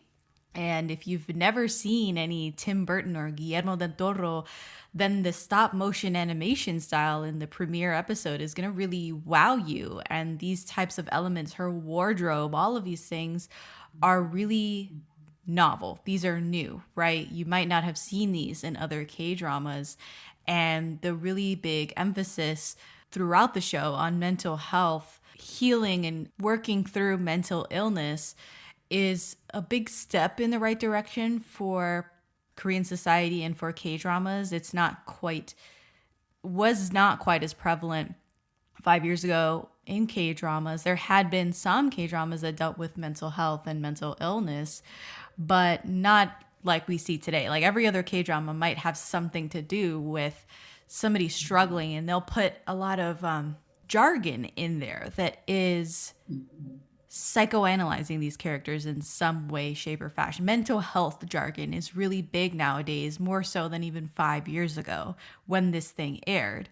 And if you've never seen any Tim Burton or Guillermo del Toro, then the stop motion animation style in the premiere episode is going to really wow you. And these types of elements, her wardrobe, all of these things are really novel. These are new, right? You might not have seen these in other K-dramas. And the really big emphasis throughout the show on mental health, healing, and working through mental illness is a big step in the right direction for Korean society and for K-dramas. Was not quite as prevalent 5 years ago in K-dramas. There had been some K-dramas that dealt with mental health and mental illness, but not like we see today. Every other K-drama might have something to do with somebody struggling, and they'll put a lot of jargon in there that is psychoanalyzing these characters in some way, shape, or fashion. Mental health jargon is really big nowadays, more so than even 5 years ago when this thing aired.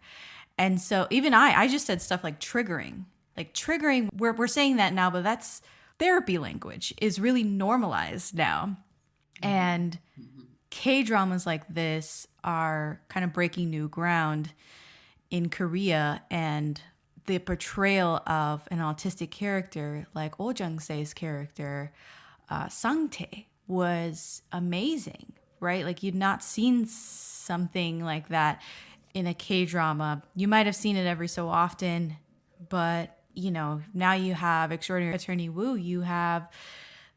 And so even I just said stuff like triggering. Triggering, we're saying that now, but that's therapy language, is really normalized now. And K-dramas like this are kind of breaking new ground in Korea, and the portrayal of an autistic character like Jung-se's character, Sang-tae, was amazing, right? You'd not seen something like that in a K-drama. You might have seen it every so often, but now you have Extraordinary Attorney Woo, you have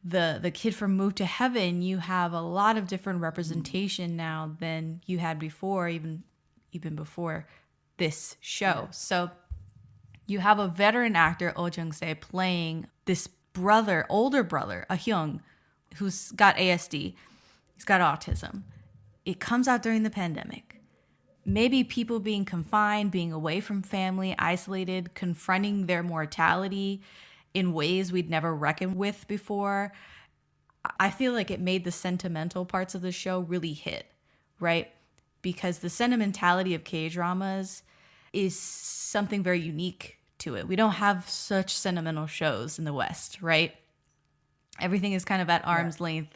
the kid from Move to Heaven, you have a lot of different representation now than you had before, even before this show. So you have a veteran actor, Jung-se, playing this older brother, Hyung, who's got ASD. He's got autism. It comes out during the pandemic. Maybe people being confined, being away from family, isolated, confronting their mortality in ways we'd never reckoned with before. I feel like it made the sentimental parts of the show really hit, right? Because the sentimentality of K-dramas is something very unique to it. We don't have such sentimental shows in the West, right? Everything is kind of at arm's length.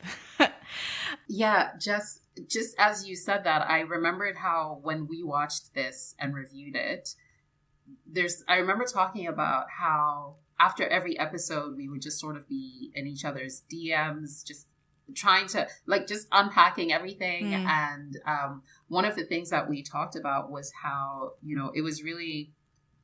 Yeah, just as you said that, I remembered how when we watched this and reviewed it, I remember talking about how after every episode, we would just sort of be in each other's DMs, just trying to just unpacking everything. And one of the things that we talked about was how, it was really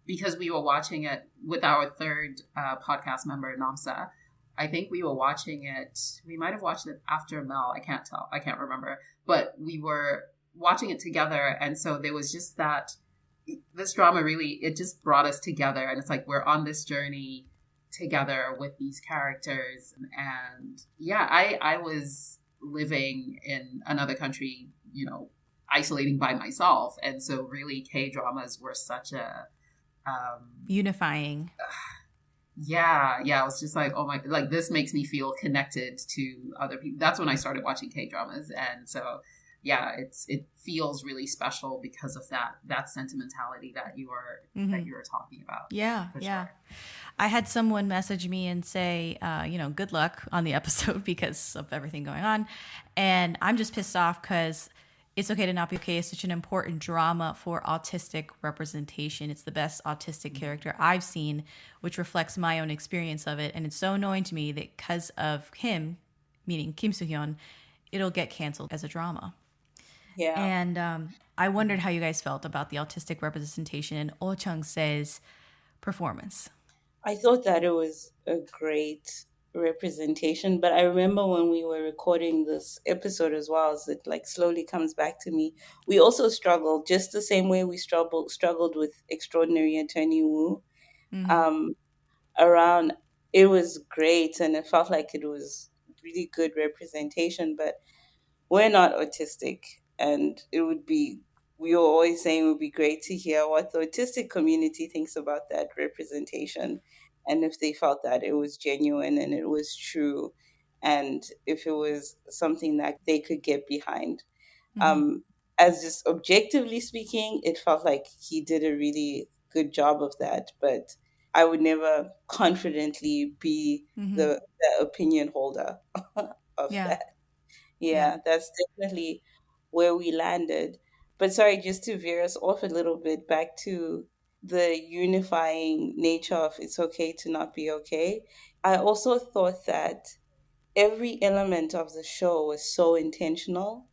because we were watching it with our third podcast member, Namsa. I think we were watching it. We might have watched it after Mel. I can't tell. I can't remember. But we were watching it together. And so there was just that. This drama really, it just brought us together. And it's like we're on this journey together with these characters. And yeah, I was living in another country, isolating by myself. And so really K-dramas were such a unifying. Yeah. I was just like, oh my, this makes me feel connected to other people. That's when I started watching K-dramas. And so yeah, it feels really special because of that sentimentality that you were talking about. Yeah, yeah. Sure. I had someone message me and say, good luck on the episode because of everything going on, and I'm just pissed off because It's Okay to Not Be Okay is such an important drama for autistic representation. It's the best autistic character I've seen, which reflects my own experience of it, and it's so annoying to me that because of him, meaning Kim Soo-hyun, it'll get canceled as a drama. Yeah. And I wondered how you guys felt about the autistic representation in Oh Chung-se's performance. I thought that it was a great representation, but I remember when we were recording this episode as well, as it slowly comes back to me, we also struggled just the same way we struggled with Extraordinary Attorney Woo. Around, it was great and it felt like it was really good representation, but we're not autistic. And we were always saying it would be great to hear what the autistic community thinks about that representation, and if they felt that it was genuine and it was true, and if it was something that they could get behind. As just objectively speaking, it felt like he did a really good job of that, but I would never confidently be the opinion holder of that. Yeah, that's definitely where we landed. But sorry, just to veer us off a little bit back to the unifying nature of It's Okay to Not Be Okay. I also thought that every element of the show was so intentional,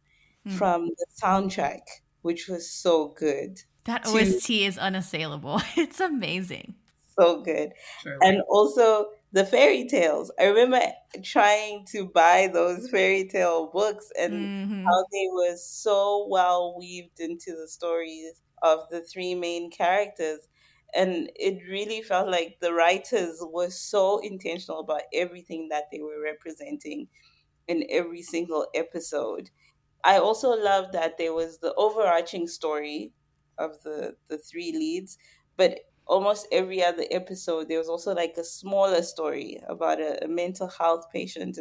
from the soundtrack, which was so good. That OST is unassailable. It's amazing. So good. Sure. And also the fairy tales. I remember trying to buy those fairy tale books and how they were so well weaved into the stories of the three main characters. And it really felt like the writers were so intentional about everything that they were representing in every single episode. I also loved that there was the overarching story of the three leads, but almost every other episode, there was also a smaller story about a mental health patient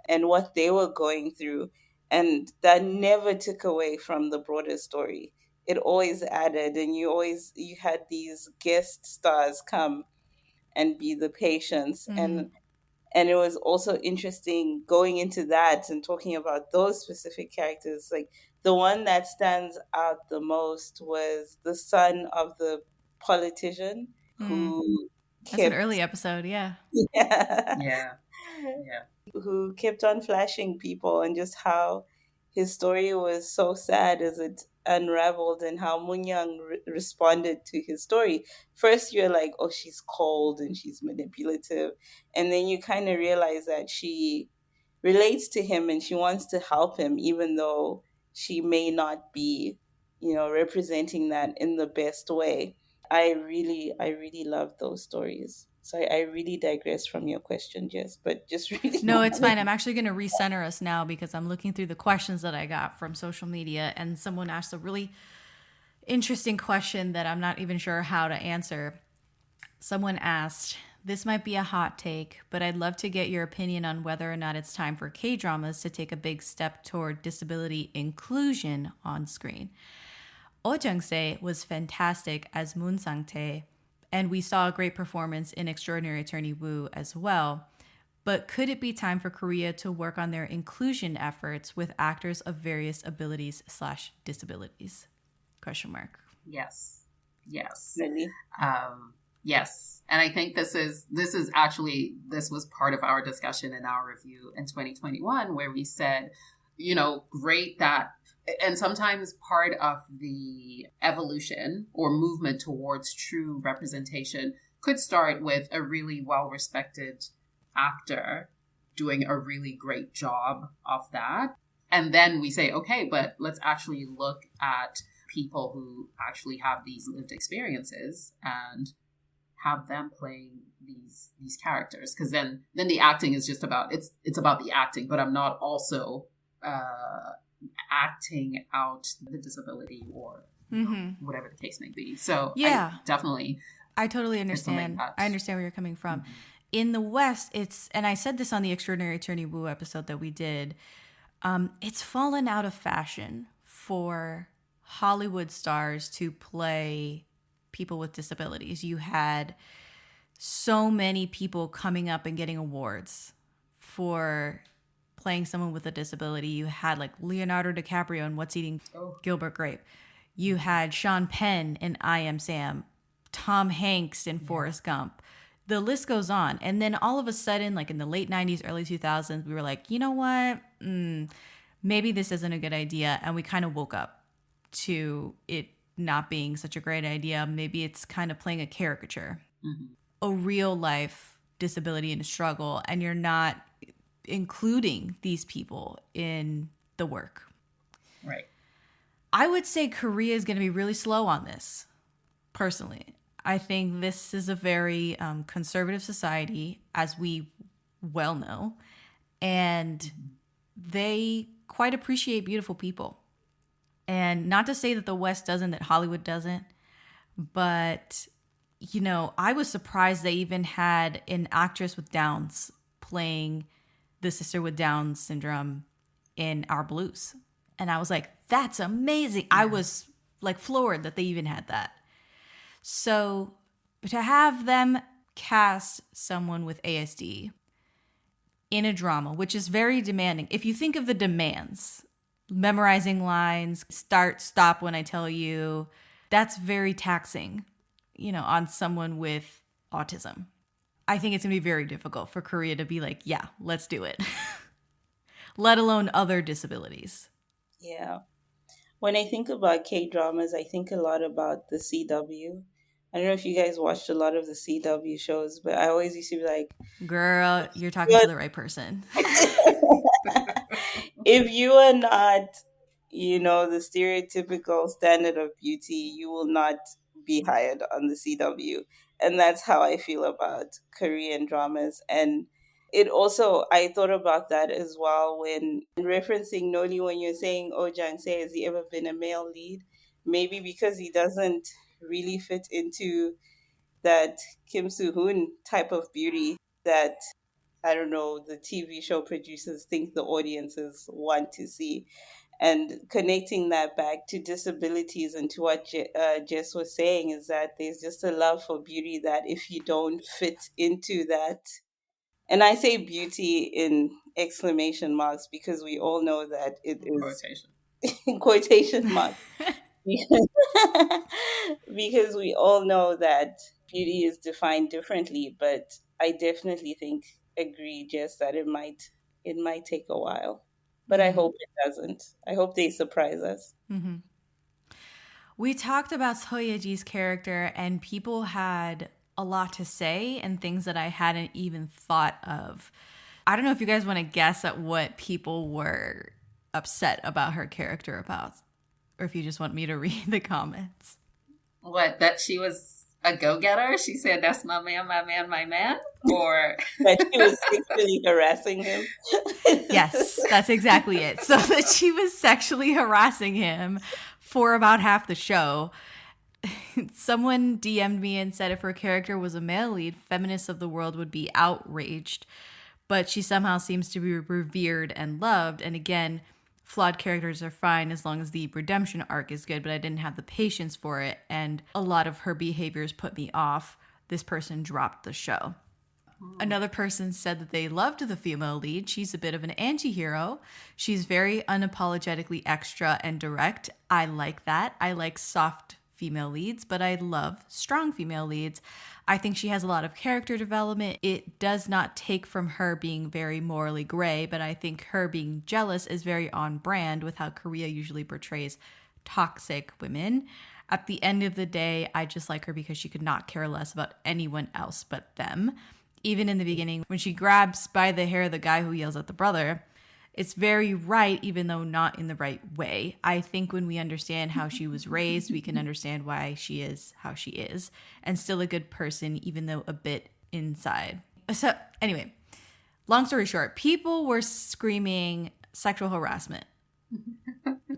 and what they were going through. And that never took away from the broader story. It always added, and you had these guest stars come and be the patients. And it was also interesting going into that and talking about those specific characters. The one that stands out the most was the son of the politician who That's an early episode, yeah. Who kept on flashing people, and just how his story was so sad as it unraveled and how Moon-young responded to his story. First, you're like, oh, she's cold and she's manipulative. And then you kind of realize that she relates to him and she wants to help him, even though she may not be, representing that in the best way. I really love those stories. So I really digress from your question, Jess, but just really. No, it's fine. I'm actually going to recenter us now because I'm looking through the questions that I got from social media, and someone asked a really interesting question that I'm not even sure how to answer. Someone asked, this might be a hot take, but I'd love to get your opinion on whether or not it's time for K-dramas to take a big step toward disability inclusion on screen. Jung-se was fantastic as Moon Sang-tae, and we saw a great performance in Extraordinary Attorney Woo as well. But could it be time for Korea to work on their inclusion efforts with actors of various abilities/disabilities? Question mark. Yes. Really? Yes. And I think this was part of our discussion in our review in 2021, where we said, great that, and sometimes part of the evolution or movement towards true representation could start with a really well-respected actor doing a really great job of that. And then we say, okay, but let's actually look at people who actually have these lived experiences and have them playing these characters. Because then the acting is just about, it's about the acting, but I'm not also acting out the disability or whatever the case may be. So yeah, I totally understand. I understand where you're coming from. Mm-hmm. In the West, and I said this on the Extraordinary Attorney Woo episode that we did, it's fallen out of fashion for Hollywood stars to play people with disabilities. You had so many people coming up and getting awards for playing someone with a disability. You had like Leonardo DiCaprio in What's Eating Gilbert Grape. You had Sean Penn in I Am Sam, Tom Hanks in Forrest Gump. The list goes on. And then all of a sudden, like in the late 90s, early 2000s, we were like, you know what? Maybe this isn't a good idea. And we kind of woke up to it not being such a great idea. Maybe it's kind of playing a caricature, a real life disability and struggle, and you're not including these people in the work. Right. I would say Korea is going to be really slow on this, personally. I think this is a very conservative society, as we well know, and they quite appreciate beautiful people. And not to say that the West doesn't, that Hollywood doesn't, but, I was surprised they even had an actress with Downs playing the sister with Down syndrome in Our Blues. And I was like, that's amazing. Yeah. I was like floored that they even had that. So to have them cast someone with ASD in a drama, which is very demanding. If you think of the demands, memorizing lines, start, stop when I tell you, that's very taxing, on someone with autism. I think it's going to be very difficult for Korea to be like, yeah, let's do it. Let alone other disabilities. Yeah. When I think about K-dramas, I think a lot about the CW. I don't know if you guys watched a lot of the CW shows, but I always used to be like, girl, you're talking to the right person. If you are not, the stereotypical standard of beauty, you will not be hired on the CW. And that's how I feel about Korean dramas. And it also, I thought about that as well when referencing Noli, when you're saying, oh, Jung-se, has he ever been a male lead? Maybe because he doesn't really fit into that Kim Soo-hyun type of beauty that, I don't know, the TV show producers think the audiences want to see. And connecting that back to disabilities and to what Jess was saying is that there's just a love for beauty that if you don't fit into that, and I say beauty in exclamation marks because we all know that it is quotation. In quotation marks. Because we all know that beauty is defined differently, but I definitely agree, Jess, that it might take a while. But I hope it doesn't. I hope they surprise us. Mm-hmm. We talked about Seo Ye-ji's character, and people had a lot to say and things that I hadn't even thought of. I don't know if you guys want to guess at what people were upset about her character about, or if you just want me to read the comments. What, that she was a go-getter? She said, that's my man, my man, my man? Or That she was sexually harassing him. Yes, that's exactly it. So that she was sexually harassing him for about half the show. Someone DM'd me and said if her character was a male lead, feminists of the world would be outraged. But she somehow seems to be revered and loved. And again, flawed characters are fine as long as the redemption arc is good, but I didn't have the patience for it. And a lot of her behaviors put me off. This person dropped the show. Another person said that they loved the female lead. She's a bit of an anti-hero. She's very unapologetically extra and direct. I like that. I like soft female leads, but I love strong female leads. I think she has a lot of character development. It does not take from her being very morally gray, but I think her being jealous is very on brand with how Korea usually portrays toxic women. At the end of the day, I just like her because she could not care less about anyone else but them. Even in the beginning, when she grabs by the hair the guy who yells at the brother, it's very right, even though not in the right way. I think when we understand how she was raised, we can understand why she is how she is, and still a good person, even though a bit inside. So anyway, long story short, people were screaming sexual harassment,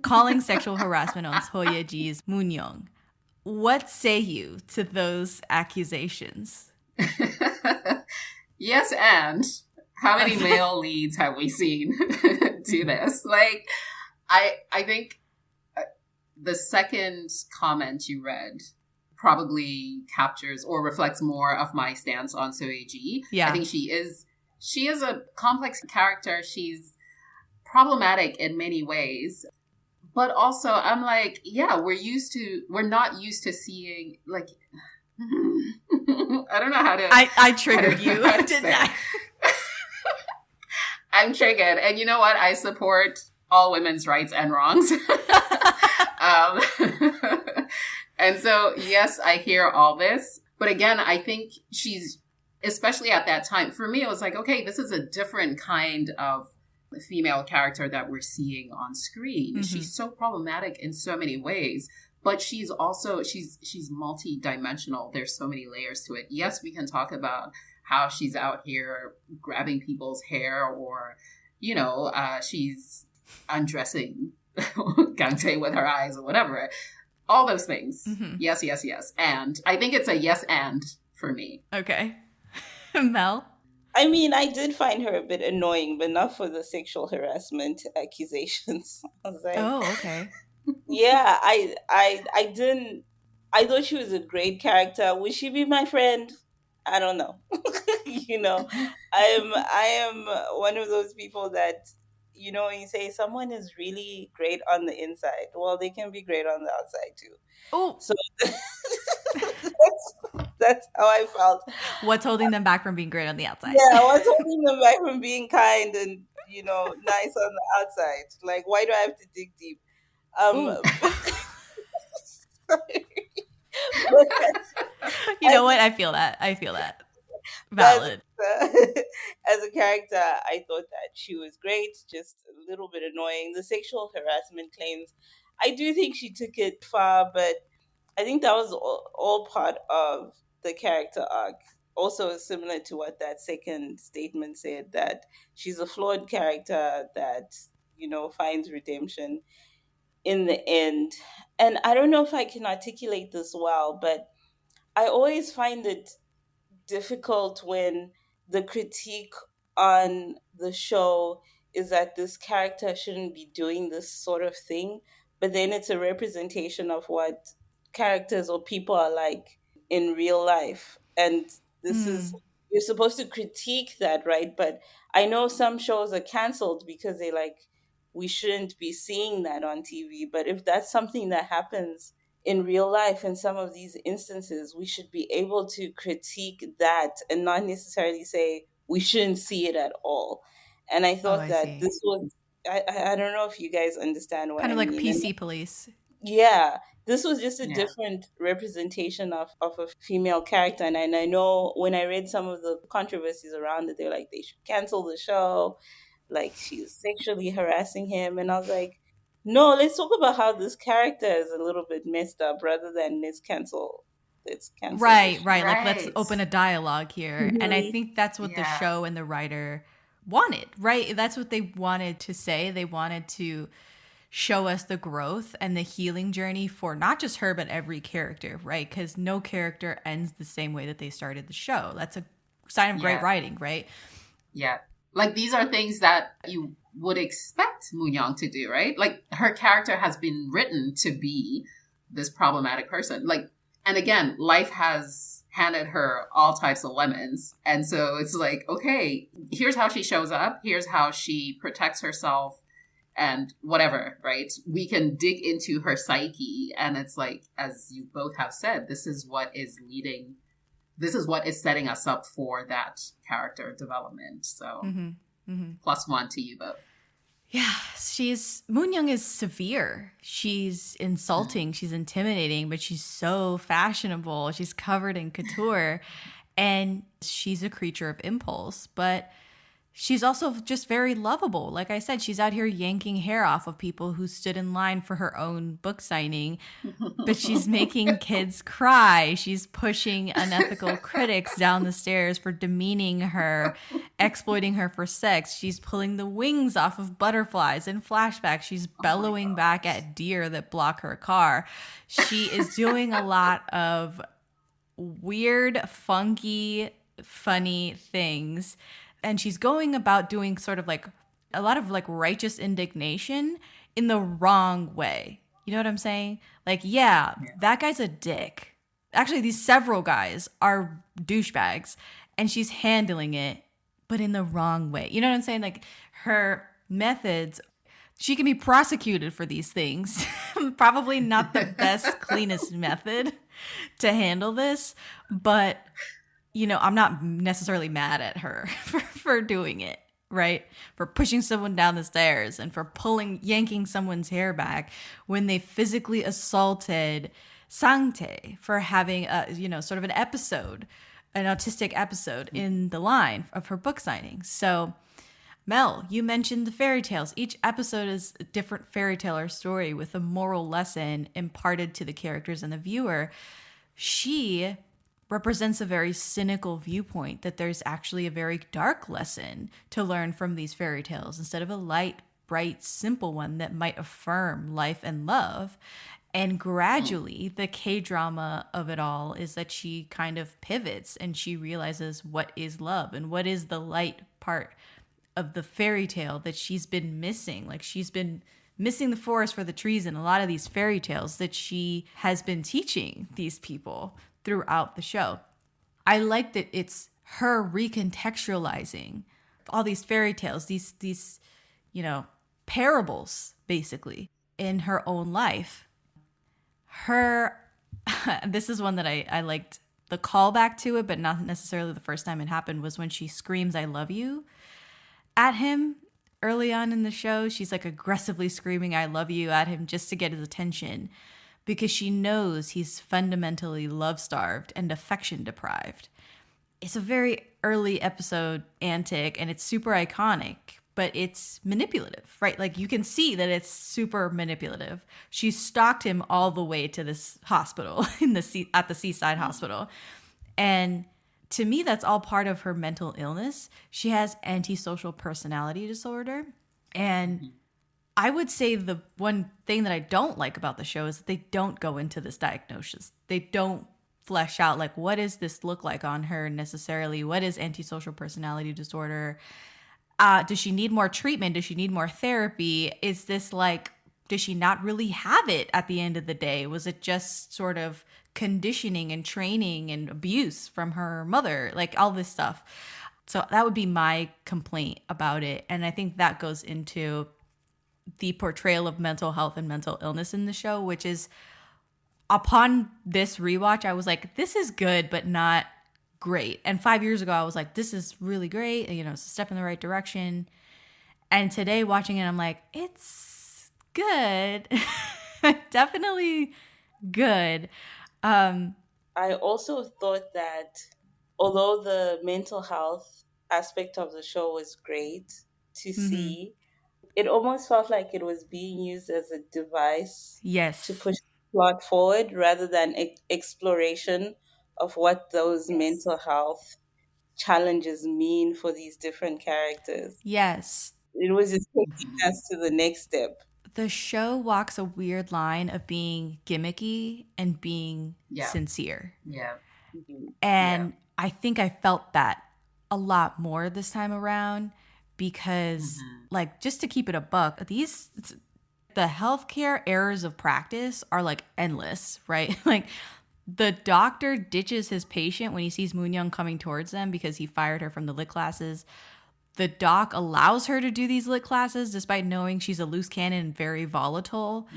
calling sexual harassment on Seo Ye-ji's Moon-young. What say you to those accusations? yes, and how many male leads have we seen do this? Like, I think the second comment you read probably captures or reflects more of my stance on Seo Ye-ji. Yeah. I think she is a complex character. She's problematic in many ways. But also, I'm like, yeah, we're not used to seeing, like, I don't know how to... I triggered you, didn't I? I'm triggered. And you know what? I support all women's rights and wrongs. And so, yes, I hear all this. But again, I think she's, especially at that time, for me, it was like, okay, this is a different kind of female character that we're seeing on screen. Mm-hmm. She's so problematic in so many ways. But she's also, she's multi-dimensional. There's so many layers to it. Yes, we can talk about how she's out here grabbing people's hair or, you know, she's undressing Jung-se with her eyes or whatever. All those things. Mm-hmm. Yes, yes, yes. And I think it's a yes and for me. Okay. Mel? I mean, I did find her a bit annoying, but not for the sexual harassment accusations. I was like, oh, okay. Yeah, I didn't. I thought she was a great character. Would she be my friend? I don't know. You know, I am one of those people that, you know, when you say someone is really great on the inside, well, they can be great on the outside too. Oh, so that's how I felt. What's holding them back from being great on the outside? Yeah, what's holding them back from being kind and, you know, nice on the outside? Like, why do I have to dig deep? You know what? I feel that. Valid. As a character, I thought that she was great, just a little bit annoying. The sexual harassment claims, I do think she took it far, but I think that was all part of the character arc. Also similar to what that second statement said, that she's a flawed character that, you know, finds redemption in the end. And I don't know if I can articulate this well, but I always find it difficult when the critique on the show is that this character shouldn't be doing this sort of thing, but then it's a representation of what characters or people are like in real life. And this is, you're supposed to critique that, right? But I know some shows are canceled because they like, we shouldn't be seeing that on TV. But if that's something that happens in real life, in some of these instances, we should be able to critique that and not necessarily say we shouldn't see it at all. And I thought that this was, I don't know if you guys understand what kind of I like mean. PC police. Yeah. this was just a different representation of a female character. And I know when I read some of the controversies around it, they're like, they should cancel the show. Like, she's sexually harassing him. And I was like, no, let's talk about how this character is a little bit messed up rather than let's cancel. Right. Like, let's open a dialogue here. And I think that's what the show and the writer wanted, right? That's what they wanted to say. They wanted to show us the growth and the healing journey for not just her, but every character, right? Because no character ends the same way that they started the show. That's a sign of great writing, right? Yeah. Like, these are things that you would expect Moon-young to do, right? Like, her character has been written to be this problematic person. Like, and again, life has handed her all types of lemons. And so it's like, okay, here's how she shows up. Here's how she protects herself and whatever, right? We can dig into her psyche. And it's like, as you both have said, this is what is setting us up for that character development. So +1 to you both. Yeah, Moon-young is severe. She's insulting, she's intimidating, but she's so fashionable. She's covered in couture, and she's a creature of impulse, but she's also just very lovable. Like I said, she's out here yanking hair off of people who stood in line for her own book signing, but she's making kids cry. She's pushing unethical critics down the stairs for demeaning her, exploiting her for sex. She's pulling the wings off of butterflies in flashbacks. She's bellowing back at deer that block her car. She is doing a lot of weird, funky, funny things. And she's going about doing sort of like a lot of like righteous indignation in the wrong way. You know what I'm saying? Like, yeah, that guy's a dick. Actually, these several guys are douchebags, and she's handling it, but in the wrong way. You know what I'm saying? Like, her methods, she can be prosecuted for these things. Probably not the best, cleanest method to handle this, but I'm not necessarily mad at her for doing it, right? For pushing someone down the stairs and for yanking someone's hair back when they physically assaulted Sang-tae for having sort of an autistic episode in the line of her book signing. So, Mel, you mentioned the fairy tales. Each episode is a different fairy tale or story with a moral lesson imparted to the characters and the viewer. She represents a very cynical viewpoint that there's actually a very dark lesson to learn from these fairy tales instead of a light, bright, simple one that might affirm life and love. And gradually, the K-drama of it all is that she kind of pivots and she realizes what is love and what is the light part of the fairy tale that she's been missing. Like, she's been missing the forest for the trees in a lot of these fairy tales that she has been teaching these people throughout the show. I like that it's her recontextualizing all these fairy tales, these parables, basically, in her own life. This is one that I liked the callback to it, but not necessarily the first time it happened, was when she screams, "I love you" at him early on in the show. She's like aggressively screaming, "I love you" at him just to get his attention, because she knows he's fundamentally love-starved and affection-deprived. It's a very early episode antic, and it's super iconic, but it's manipulative, right? Like, you can see that it's super manipulative. She stalked him all the way to this hospital at the Seaside Hospital. And to me, that's all part of her mental illness. She has antisocial personality disorder, and I would say the one thing that I don't like about the show is that they don't go into this diagnosis. They don't flesh out, like, what does this look like on her necessarily? What is antisocial personality disorder? Does she need more treatment? Does she need more therapy? Is this like, does she not really have it at the end of the day? Was it just sort of conditioning and training and abuse from her mother? Like, all this stuff. So that would be my complaint about it. And I think that goes into the portrayal of mental health and mental illness in the show, which is, upon this rewatch, I was like, this is good, but not great. And 5 years ago, I was like, this is really great. It's a step in the right direction. And today, watching it, I'm like, it's good. Definitely Good. I also thought that although the mental health aspect of the show was great to see, it almost felt like it was being used as a device to Yes. push the plot forward rather than exploration of what those mental health challenges mean for these different characters. Yes. It was just taking us to the next step. The show walks a weird line of being gimmicky and being Yeah. sincere. Yeah. And I think I felt that a lot more this time around because, like, just to keep it a buck, the healthcare errors of practice are like endless, right? Like, the doctor ditches his patient when he sees Moon-young coming towards them because he fired her from the lit classes. The doc allows her to do these lit classes despite knowing she's a loose cannon and very volatile.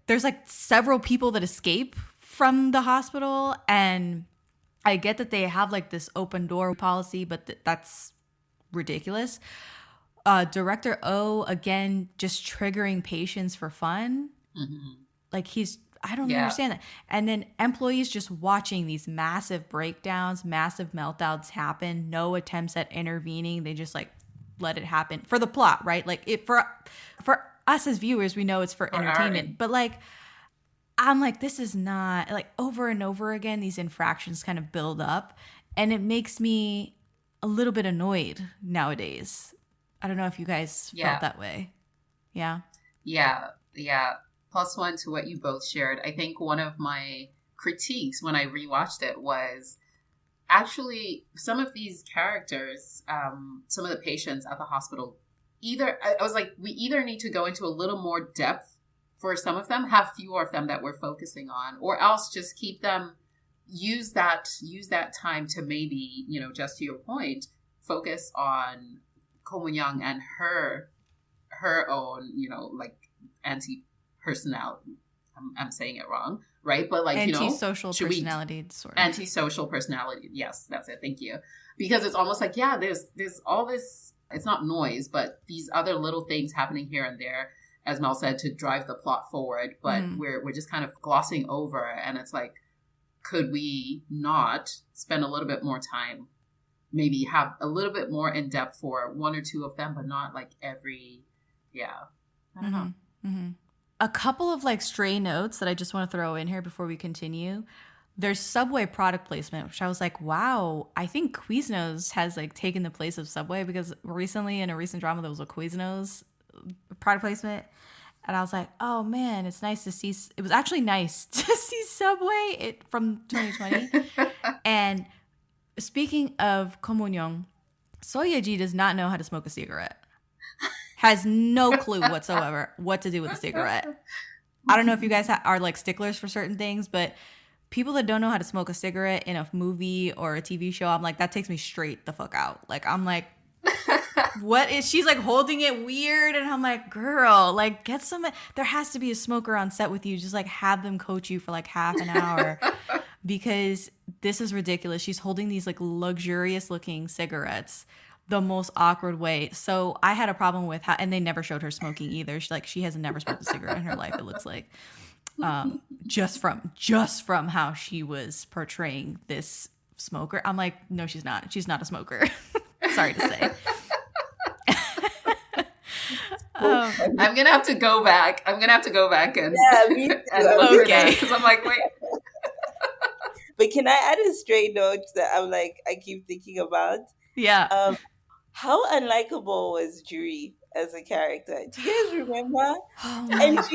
There's like several people that escape from the hospital, and I get that they have like this open door policy, but that's ridiculous. Director O, again, just triggering patients for fun. Like I don't understand that. And then employees just watching these massive breakdowns, massive meltdowns happen, no attempts at intervening. They just like let it happen for the plot, right? Like for us as viewers, we know it's for entertainment. But like, I'm like, this is not like over and over again, these infractions kind of build up, and it makes me a little bit annoyed nowadays. I don't know if you guys felt that way. Yeah. Yeah. +1 to what you both shared. I think one of my critiques when I rewatched it was actually some of these characters, some of the patients at the hospital, I was like, we either need to go into a little more depth for some of them, have fewer of them that we're focusing on, or else just keep them, use that time to maybe, just to your point, focus on Ko Moon-young and her own, like anti-personality. I'm saying it wrong, right? But like, antisocial personality disorder. Antisocial personality. Yes, that's it. Thank you. Because it's almost like, there's all this, it's not noise, but these other little things happening here and there, as Mel said, to drive the plot forward. But we're just kind of glossing over. And it's like, could we not spend a little bit more time, maybe have a little bit more in depth for one or two of them, but not like every, I don't know. A couple of like stray notes that I just want to throw in here before we continue. There's Subway product placement, which I was like, wow, I think Quiznos has like taken the place of Subway, because recently in a recent drama there was a Quiznos product placement, and I was like, oh man, it's nice to see. It was actually nice to see Subway from 2020. And speaking of Ko Moon-young, Yea-ji does not know how to smoke a cigarette. Has no clue whatsoever what to do with a cigarette. I don't know if you guys are like sticklers for certain things, but people that don't know how to smoke a cigarette in a movie or a TV show, I'm like, that takes me straight the fuck out. Like, I'm like, what is, she's like holding it weird, and I'm like, girl, like get some, there has to be a smoker on set with you. Just like have them coach you for like half an hour, because this is ridiculous. She's holding these like luxurious looking cigarettes the most awkward way. So I had a problem with how, and they never showed her smoking either. She has never smoked a cigarette in her life, it looks like. Just from how she was portraying this smoker. I'm like, no, she's not. She's not a smoker. Sorry to say. I'm gonna have to go back. And okay. Because I'm like, wait. But can I add a stray note that I keep thinking about? Yeah. How unlikable was Juri as a character? Do you guys remember? Oh my gosh.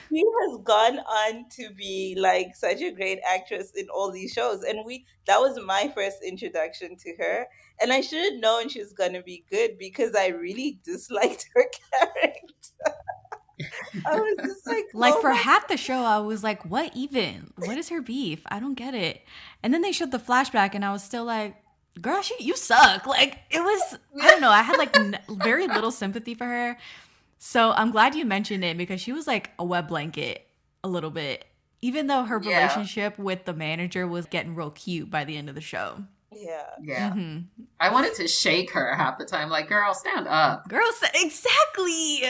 She has gone on to be like such a great actress in all these shows, and that was my first introduction to her, and I should have known she was gonna be good because I really disliked her character. I was just like for half the show I was like, what is her beef? I don't get it. And then they showed the flashback and I was still like, girl, you suck. Like, it was, I don't know, I had like very little sympathy for her. So I'm glad you mentioned it, because she was like a wet blanket a little bit, even though her relationship with the manager was getting real cute by the end of the show. Yeah. Mm-hmm. I wanted to shake her half the time, like, girl, stand up. Girl, exactly.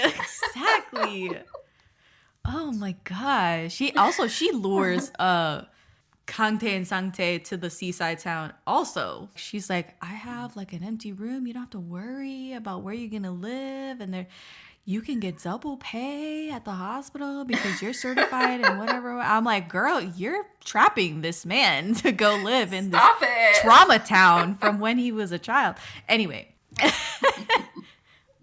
Oh my gosh. She lures Kangtae and Sangtae to the seaside town also. She's like, I have like an empty room. You don't have to worry about where you're gonna live, and you can get double pay at the hospital because you're certified and whatever. I'm like, girl, you're trapping this man to go live in this trauma town from when he was a child. Anyway.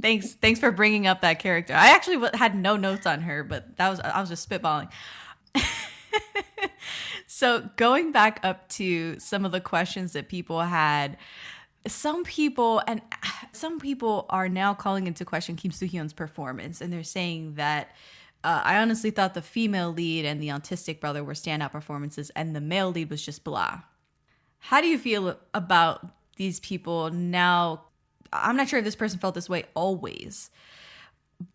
Thanks for bringing up that character. I actually had no notes on her, but I was just spitballing. So going back up to some of the questions that people had, some people are now calling into question Kim Soo-hyun's performance, and they're saying that I honestly thought the female lead and the autistic brother were standout performances, and the male lead was just blah. How do you feel about these people now? I'm not sure if this person felt this way always,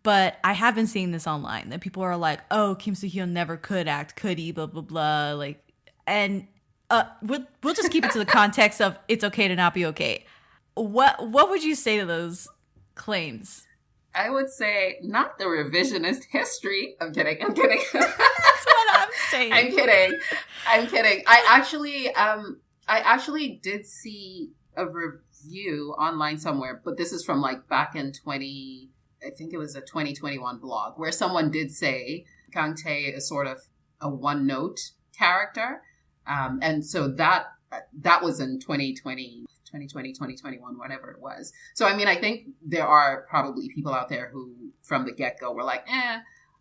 but I have been seeing this online that people are like, oh, Kim Soo-hyun never could act, could he, blah, blah, blah. Like, and we'll just keep it to the context of it's okay to not be okay. What would you say to those claims? I would say not the revisionist history. I'm kidding. That's what I'm saying. I'm kidding. I actually did see a review online somewhere, but this is from like back in I think it was a 2021 blog where someone did say Kang Tae is sort of a one-note character. And so that was in 2020, 2021, whatever it was. So, I mean, I think there are probably people out there who from the get-go were like,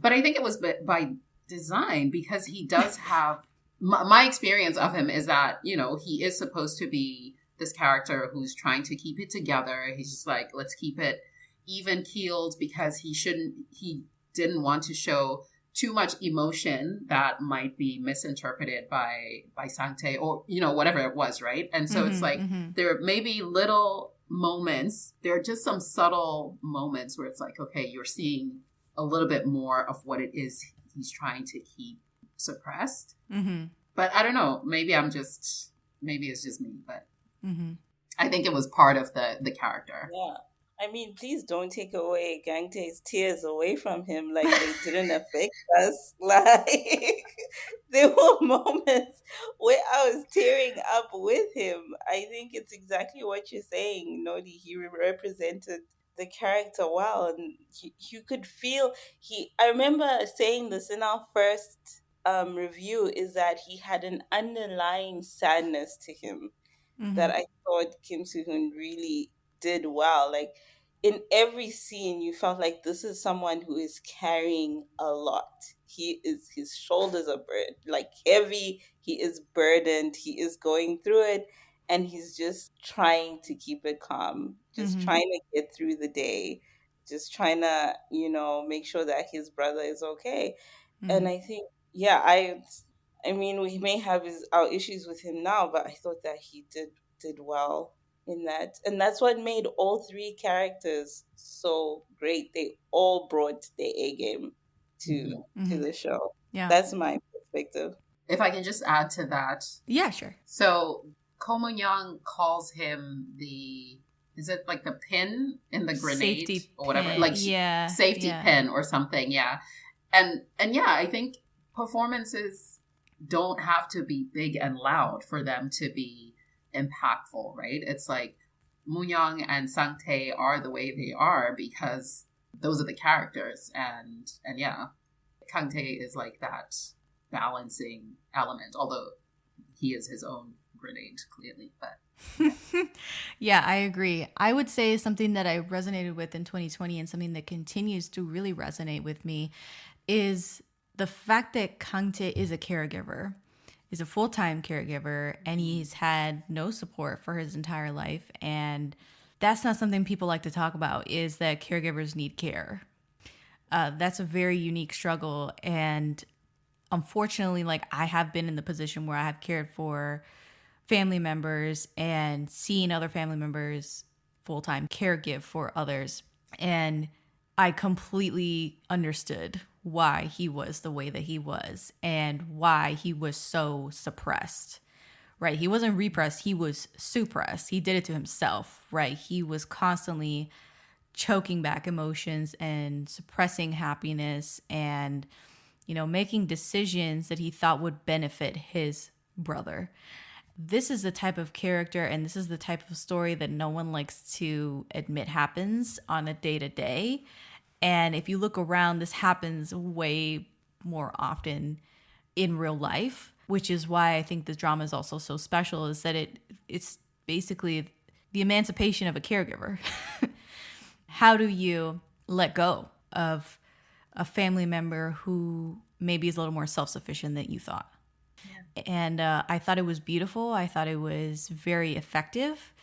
but I think it was by design because he does have, my experience of him is that, you know, he is supposed to be this character who's trying to keep it together. He's just like, let's keep it even keeled because he didn't want to show too much emotion that might be misinterpreted by Sangtae or, you know, whatever it was, right? And so it's like there may be little moments, there are just some subtle moments where it's like, okay, you're seeing a little bit more of what it is he's trying to keep suppressed. But I don't know, maybe it's just me, but I think it was part of the character. Yeah. I mean, please don't take away Gangtae's tears away from him like they didn't affect us. Like, there were moments where I was tearing up with him. I think it's exactly what you're saying, Noli. He represented the character well. And you could feel I remember saying this in our first review, is that he had an underlying sadness to him that I thought Kim Soo-hyun really did well. Like in every scene you felt like this is someone who is carrying a lot. His shoulders are like heavy, he is burdened, he is going through it, and he's just trying to keep it calm, just trying to get through the day, just trying to, you know, make sure that his brother is okay. And I think, yeah, I mean, we may have our issues with him now, but I thought that he did well in that. And that's what made all three characters so great. They all brought their A game to the show. Yeah. That's my perspective. If I can just add to that. Yeah, sure. So Ko Moon-young calls him is it like the pin in the grenade safety or whatever? Pin. Like safety pin or something. Yeah. And yeah, I think performances don't have to be big and loud for them to be impactful, right? It's like Moon-young and Sangtae are the way they are because those are the characters, and yeah, Kangtae is like that balancing element, although he is his own grenade clearly. But yeah, I agree. I would say something that I resonated with in 2020 and something that continues to really resonate with me is the fact that Kangtae is a caregiver. He's a full-time caregiver, and he's had no support for his entire life. And that's not something people like to talk about, is that caregivers need care. That's a very unique struggle. And unfortunately, like, I have been in the position where I have cared for family members and seen other family members full-time caregive for others. And I completely understood why he was the way that he was and why he was so suppressed, right? He wasn't repressed, he was suppressed. He did it to himself, right? He was constantly choking back emotions and suppressing happiness and making decisions that he thought would benefit his brother. This is the type of character and this is the type of story that no one likes to admit happens on a day-to-day. And if you look around, this happens way more often in real life, which is why I think the drama is also so special, is that it's basically the emancipation of a caregiver. How do you let go of a family member who maybe is a little more self-sufficient than you thought? Yeah. And I thought it was beautiful. I thought it was very effective.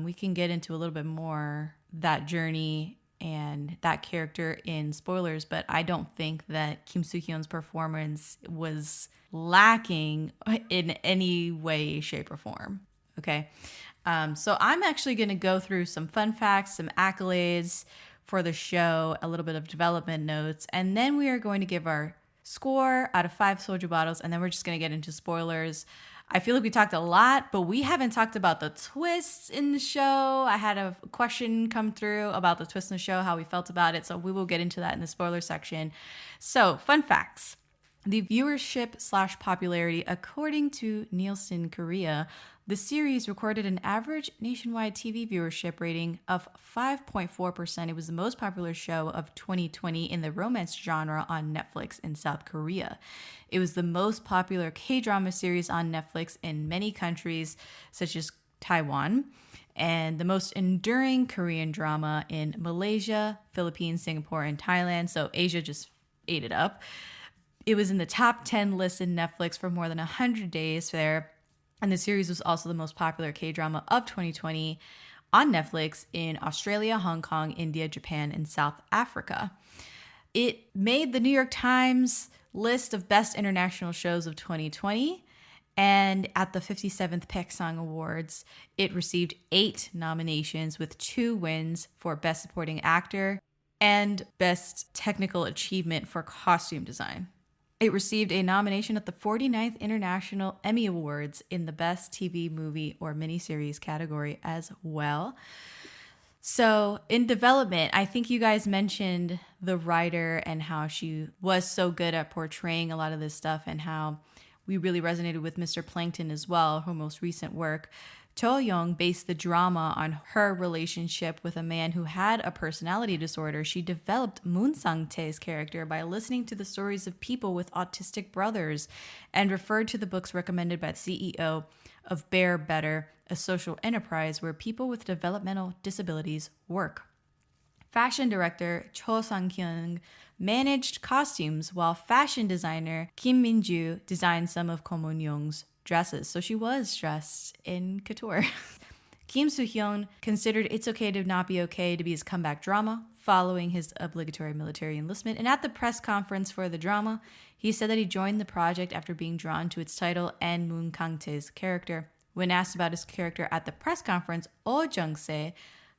We can get into a little bit more that journey and that character in spoilers, but I don't think that Kim Soo-hyun's performance was lacking in any way, shape, or form. Okay. So I'm actually going to go through some fun facts, some accolades for the show, a little bit of development notes, and then we are going to give our score out of 5 soju bottles, and then we're just going to get into spoilers. I feel like we talked a lot, but we haven't talked about the twists in the show. I had a question come through about the twist in the show, how we felt about it, so we will get into that in the spoiler section. So, fun facts. The viewership/popularity, according to Nielsen Korea, the series recorded an average nationwide TV viewership rating of 5.4%. It was the most popular show of 2020 in the romance genre on Netflix in South Korea. It was the most popular K-drama series on Netflix in many countries, such as Taiwan, and the most enduring Korean drama in Malaysia, Philippines, Singapore, and Thailand. So Asia just ate it up. It was in the top 10 list in Netflix for more than 100 days there. And the series was also the most popular K-drama of 2020 on Netflix in Australia, Hong Kong, India, Japan, and South Africa. It made the New York Times list of best international shows of 2020. And at the 57th Paeksang Awards, it received 8 nominations with 2 wins for Best Supporting Actor and Best Technical Achievement for Costume Design. It received a nomination at the 49th International Emmy Awards in the Best TV, Movie, or Miniseries category as well. So in development, I think you guys mentioned the writer and how she was so good at portraying a lot of this stuff and how we really resonated with Mr. Plankton as well, her most recent work. Cho Young based the drama on her relationship with a man who had a personality disorder. She developed Moon Sang-tae's character by listening to the stories of people with autistic brothers and referred to the books recommended by the CEO of Bear Better, a social enterprise where people with developmental disabilities work. Fashion director Cho Sang-kyung managed costumes while fashion designer Kim Min-ju designed some of Ko Moon-young's dresses. So she was dressed in couture. Kim Soo-hyun considered It's Okay to Not Be Okay to be his comeback drama following his obligatory military enlistment. And at the press conference for the drama, he said that he joined the project after being drawn to its title and Moon Kang-tae's character. When asked about his character at the press conference, Jung-se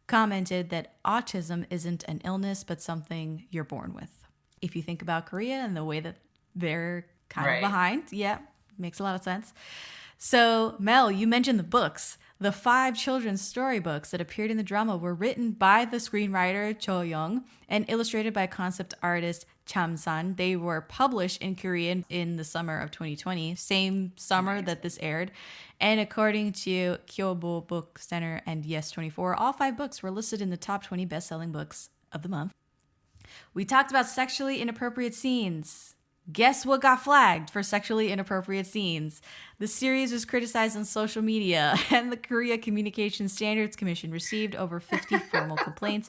commented that autism isn't an illness, but something you're born with. If you think about Korea and the way that they're kind of behind, yeah, makes a lot of sense. So, Mel, you mentioned the books. The 5 children's storybooks that appeared in the drama were written by the screenwriter Cho Young and illustrated by concept artist Cham San. They were published in Korean in the summer of 2020, same summer that this aired. And according to Kyobo Book Center and Yes24, all 5 books were listed in the top 20 best-selling books of the month. We talked about sexually inappropriate scenes. Guess what got flagged for sexually inappropriate scenes? The series was criticized on social media, and the Korea Communications Standards Commission received over 50 formal complaints,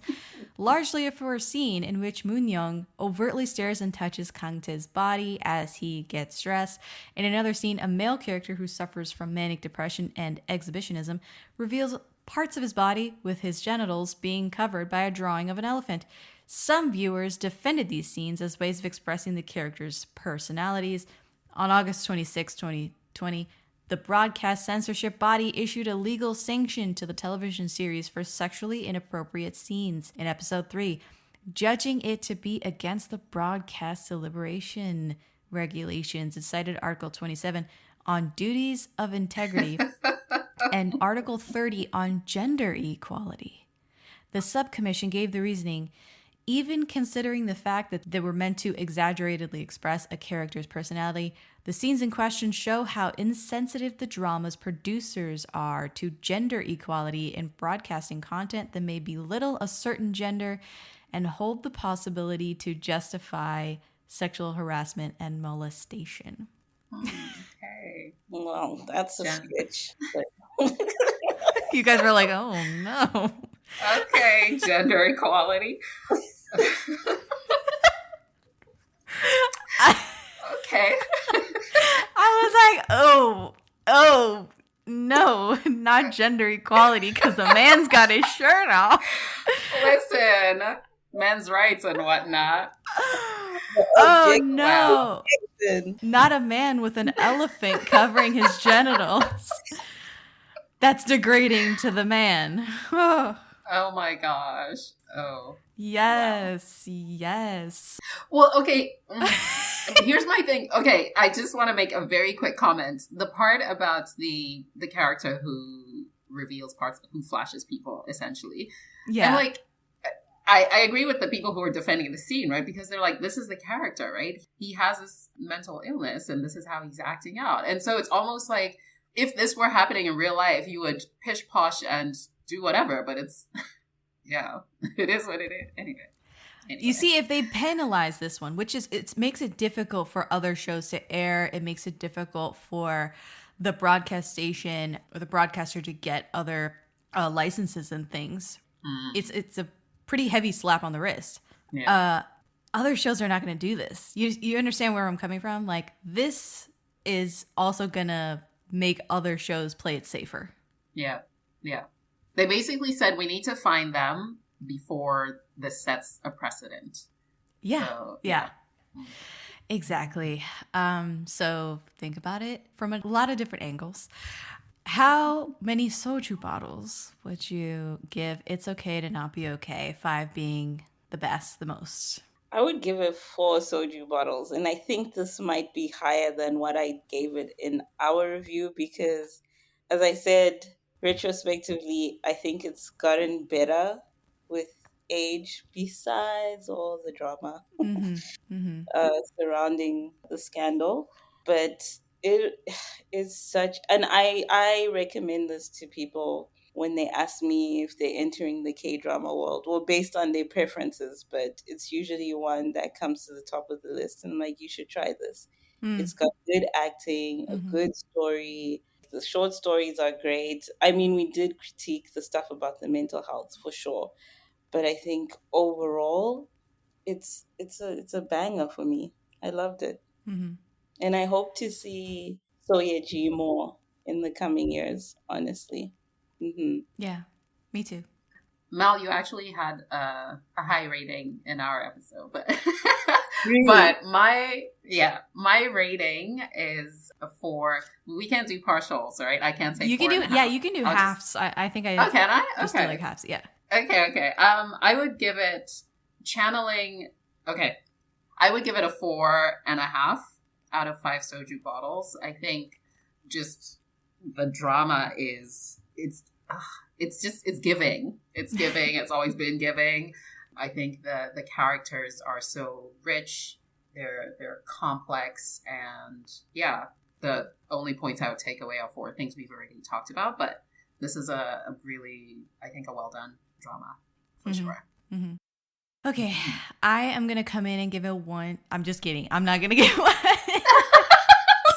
largely for a scene in which Moon-young overtly stares and touches Kang-tae's body as he gets dressed. In another scene, a male character who suffers from manic depression and exhibitionism reveals parts of his body with his genitals being covered by a drawing of an elephant. Some viewers defended these scenes as ways of expressing the characters' personalities. On August 26, 2020, the broadcast censorship body issued a legal sanction to the television series for sexually inappropriate scenes in episode 3, judging it to be against the broadcast deliberation regulations. It cited Article 27 on duties of integrity and Article 30 on gender equality. The subcommission gave the reasoning: Even considering the fact that they were meant to exaggeratedly express a character's personality, the scenes in question show how insensitive the drama's producers are to gender equality in broadcasting content that may belittle a certain gender and hold the possibility to justify sexual harassment and molestation. Okay. Well, that's a switch. But You guys were like, oh no. Okay, gender equality. Okay. I was like, oh, no, not gender equality because a man's got his shirt off. Listen, men's rights and whatnot. Oh, no. wow. Not a man with an elephant covering his genitals. That's degrading to the man. Oh, my gosh. Oh. yes, wow. Yes. Well, okay. Here's my thing. Okay, I just want to make a very quick comment. The part about the character who reveals parts, who flashes people, essentially. Yeah. And like, I agree with the people who are defending the scene, right? Because they're like, this is the character, right? He has this mental illness and this is how he's acting out. And so it's almost like if this were happening in real life, you would pish posh and do whatever. But it's, yeah, it is what it is. Anyway. You see, if they penalize this one, which is, it makes it difficult for other shows to air. It makes it difficult for the broadcast station or the broadcaster to get other licenses and things. It's a pretty heavy slap on the wrist. Yeah. Other shows are not going to do this. You understand where I'm coming from? Like, this is also going to make other shows play it safer. Yeah. Yeah. They basically said we need to find them before this sets a precedent. Yeah. So, yeah. Exactly. So think about it from a lot of different angles. How many soju bottles would you give It's Okay to Not Be Okay? 5 being the best, the most. I would give it 4 soju bottles. And I think this might be higher than what I gave it in our review because, as I said, retrospectively, I think it's gotten better with age besides all the drama surrounding the scandal. But it is such, and I recommend this to people when they ask me if they're entering the K-drama world, well, based on their preferences, but it's usually one that comes to the top of the list. And I'm like, you should try this. It's got good acting, a good story. The short stories are great. I mean, we did critique the stuff about the mental health for sure. But I think overall, it's a banger for me. I loved it. And I hope to see Yea-ji more in the coming years, honestly. Yeah, me too. Mel, you actually had a high rating in our episode, but Really? But my rating is a 4. We can't do partials, right? I can't say you 4 can do and a half. you can do halves. I think I can I? just do like halves. Yeah. Okay. I would give it channeling. Okay, I would give it a 4.5 out of 5 soju bottles. I think just the drama is it's giving. It's giving. It's always been giving. I think the characters are so rich. They're complex, and yeah, the only points I would take away are 4 things we've already talked about. But this is a really, I think, a well done drama for sure. Okay, I am gonna come in and give it 1. I'm just kidding. I'm not gonna give 1. Can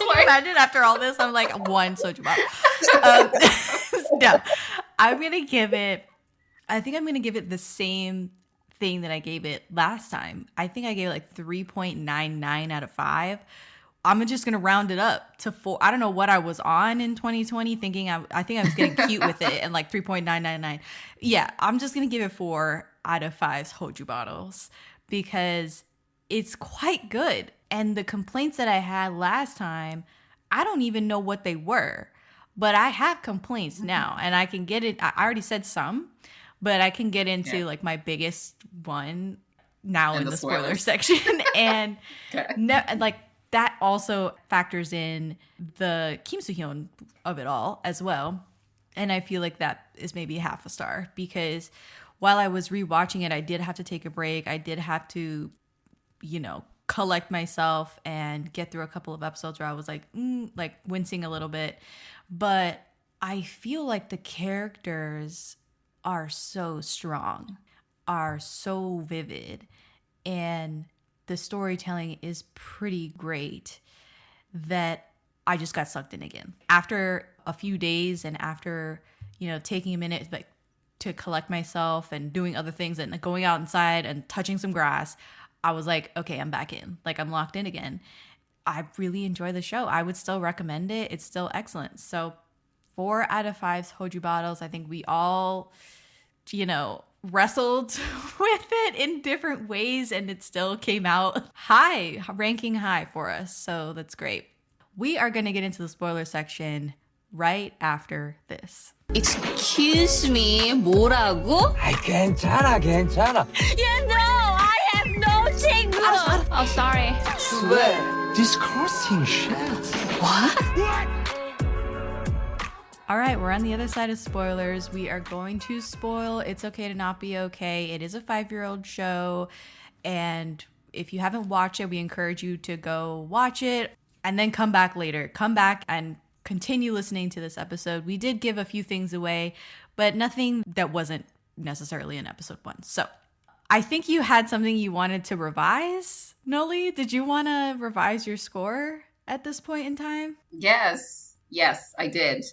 you imagine after all this? I'm like 1 soju bottle. No, I'm gonna give it. I think I'm gonna give it the same thing that I gave it last time. I think I gave it like 3.99 out of 5. I'm just gonna round it up to 4. I don't know what I was on in 2020, thinking I think I was getting cute with it, and like 3.999. Yeah, I'm just gonna give it 4 out of 5 soju bottles because it's quite good. And the complaints that I had last time, I don't even know what they were, but I have complaints now, and I can get it. I already said some, but I can get into like my biggest one now in the spoiler section, and like. That also factors in the Kim Soo-hyun of it all as well. And I feel like that is maybe half a star because while I was rewatching it, I did have to take a break. I did have to, collect myself and get through a couple of episodes where I was like wincing a little bit. But I feel like the characters are so strong, are so vivid, and the storytelling is pretty great that I just got sucked in again. After a few days and after, taking a minute to collect myself and doing other things and going outside and touching some grass, I was like, okay, I'm back in. Like, I'm locked in again. I really enjoy the show. I would still recommend it. It's still excellent. So 4 out of 5 Hoju bottles. I think we all, wrestled with it in different ways, and it still came out ranking high for us. So that's great. We are going to get into the spoiler section right after this. Excuse me, 뭐라고? 아이, 괜찮아. You know, I have no 친구. Oh, sorry. Swear, disgusting shit. What? All right, we're on the other side of spoilers. We are going to spoil It's Okay to Not Be Okay. It is a 5-year-old show, and if you haven't watched it, we encourage you to go watch it and then come back later. Come back and continue listening to this episode. We did give a few things away, but nothing that wasn't necessarily in episode 1. So I think you had something you wanted to revise, Noli. Did you want to revise your score at this point in time? Yes, I did.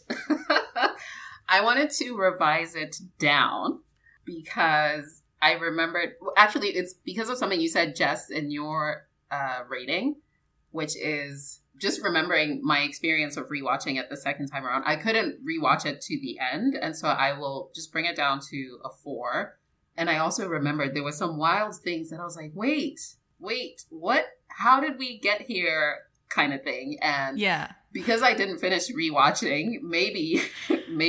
I wanted to revise it down because I remembered, actually, it's because of something you said, Jess, in your rating, which is just remembering my experience of rewatching it the second time around. I couldn't rewatch it to the end, and so I will just bring it down to a 4. And I also remembered there were some wild things that I was like, wait, what? How did we get here? Kind of thing. And yeah, because I didn't finish rewatching, maybe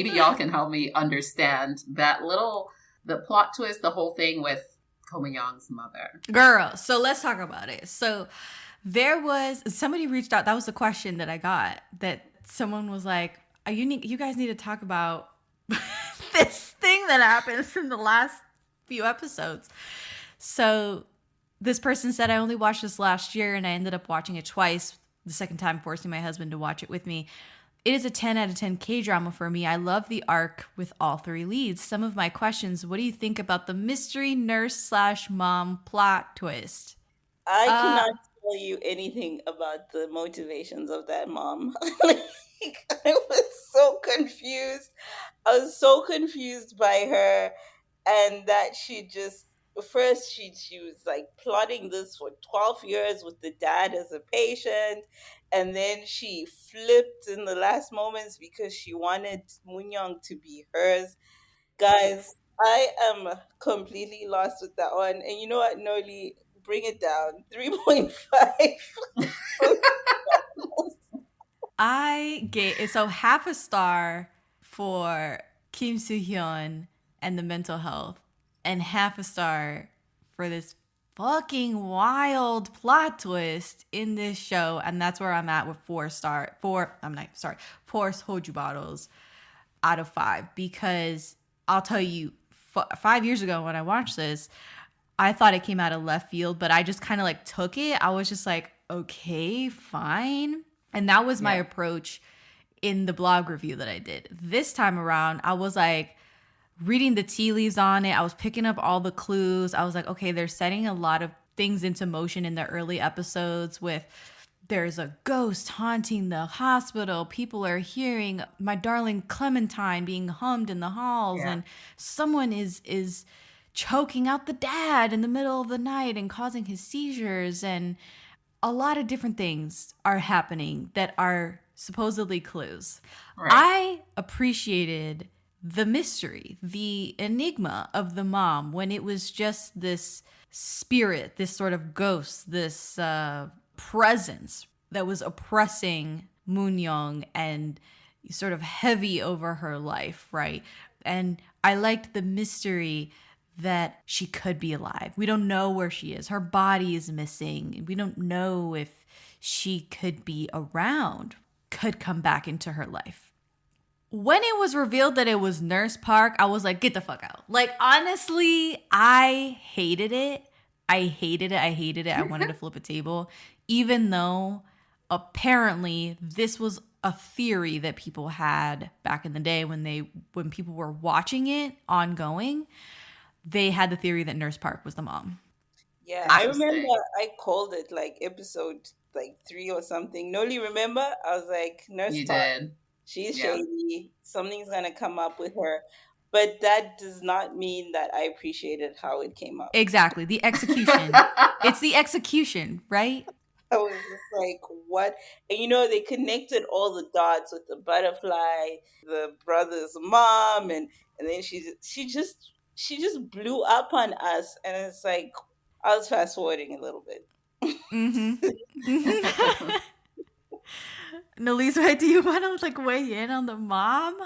y'all can help me understand the plot twist, the whole thing with Ko Young's mother. Girl, so let's talk about it. So there was somebody reached out. That was the question that I got. That someone was like, "You guys need to talk about this thing that happens in the last few episodes." So this person said, "I only watched this last year, and I ended up watching it twice. The second time, forcing my husband to watch it with me. It is a 10 out of 10 K-drama for me. I love the arc with all 3 leads. Some of my questions: what do you think about the mystery nurse/mom plot twist?" I cannot tell you anything about the motivations of that mom. I was so confused. I was so confused by her, and that she just, first she was like plotting this for 12 years with the dad as a patient, and then she flipped in the last moments because she wanted Moon-young to be hers. Guys, I am completely lost with that one. And you know what, Noli, bring it down. 3.5. I gave so half a star for Kim Soo-hyun and the mental health, and half a star for this fucking wild plot twist in this show. And that's where I'm at with 4 Hoju bottles out of 5. Because I'll tell you, 5 years ago when I watched this, I thought it came out of left field, but I just kind of like took it. I was just like, okay, fine. And that was my approach in the blog review that I did. This time around, I was like, reading the tea leaves on it. I was picking up all the clues. I was like, okay, they're setting a lot of things into motion in the early episodes with there's a ghost haunting the hospital. People are hearing My Darling Clementine being hummed in the halls, and someone is choking out the dad in the middle of the night and causing his seizures, and a lot of different things are happening that are supposedly clues. Right. I appreciated the mystery, the enigma of the mom when it was just this spirit, this sort of ghost, this presence that was oppressing Moon-young and sort of heavy over her life, right? And I liked the mystery that she could be alive. We don't know where she is. Her body is missing. We don't know if she could be around, could come back into her life. when it was revealed that it was Nurse Park, I was like, get the fuck out. Like, honestly, I hated it. I hated it. I wanted to flip a table, even though apparently this was a theory that people had back in the day when people were watching it ongoing. They had the theory that Nurse Park was the mom. Yeah, I remember I called it like episode like 3 or something. Noli, remember? I was like, Nurse You Park, did. she's shady. Something's gonna come up with her. But that does not mean that I appreciated how it came up. Exactly. The execution. It's the execution, right? I was just like, what? And they connected all the dots with the butterfly, the brother's mom, and then she just blew up on us. And it's like, I was fast forwarding a little bit. Nolizwe, do you want to like weigh in on the mom,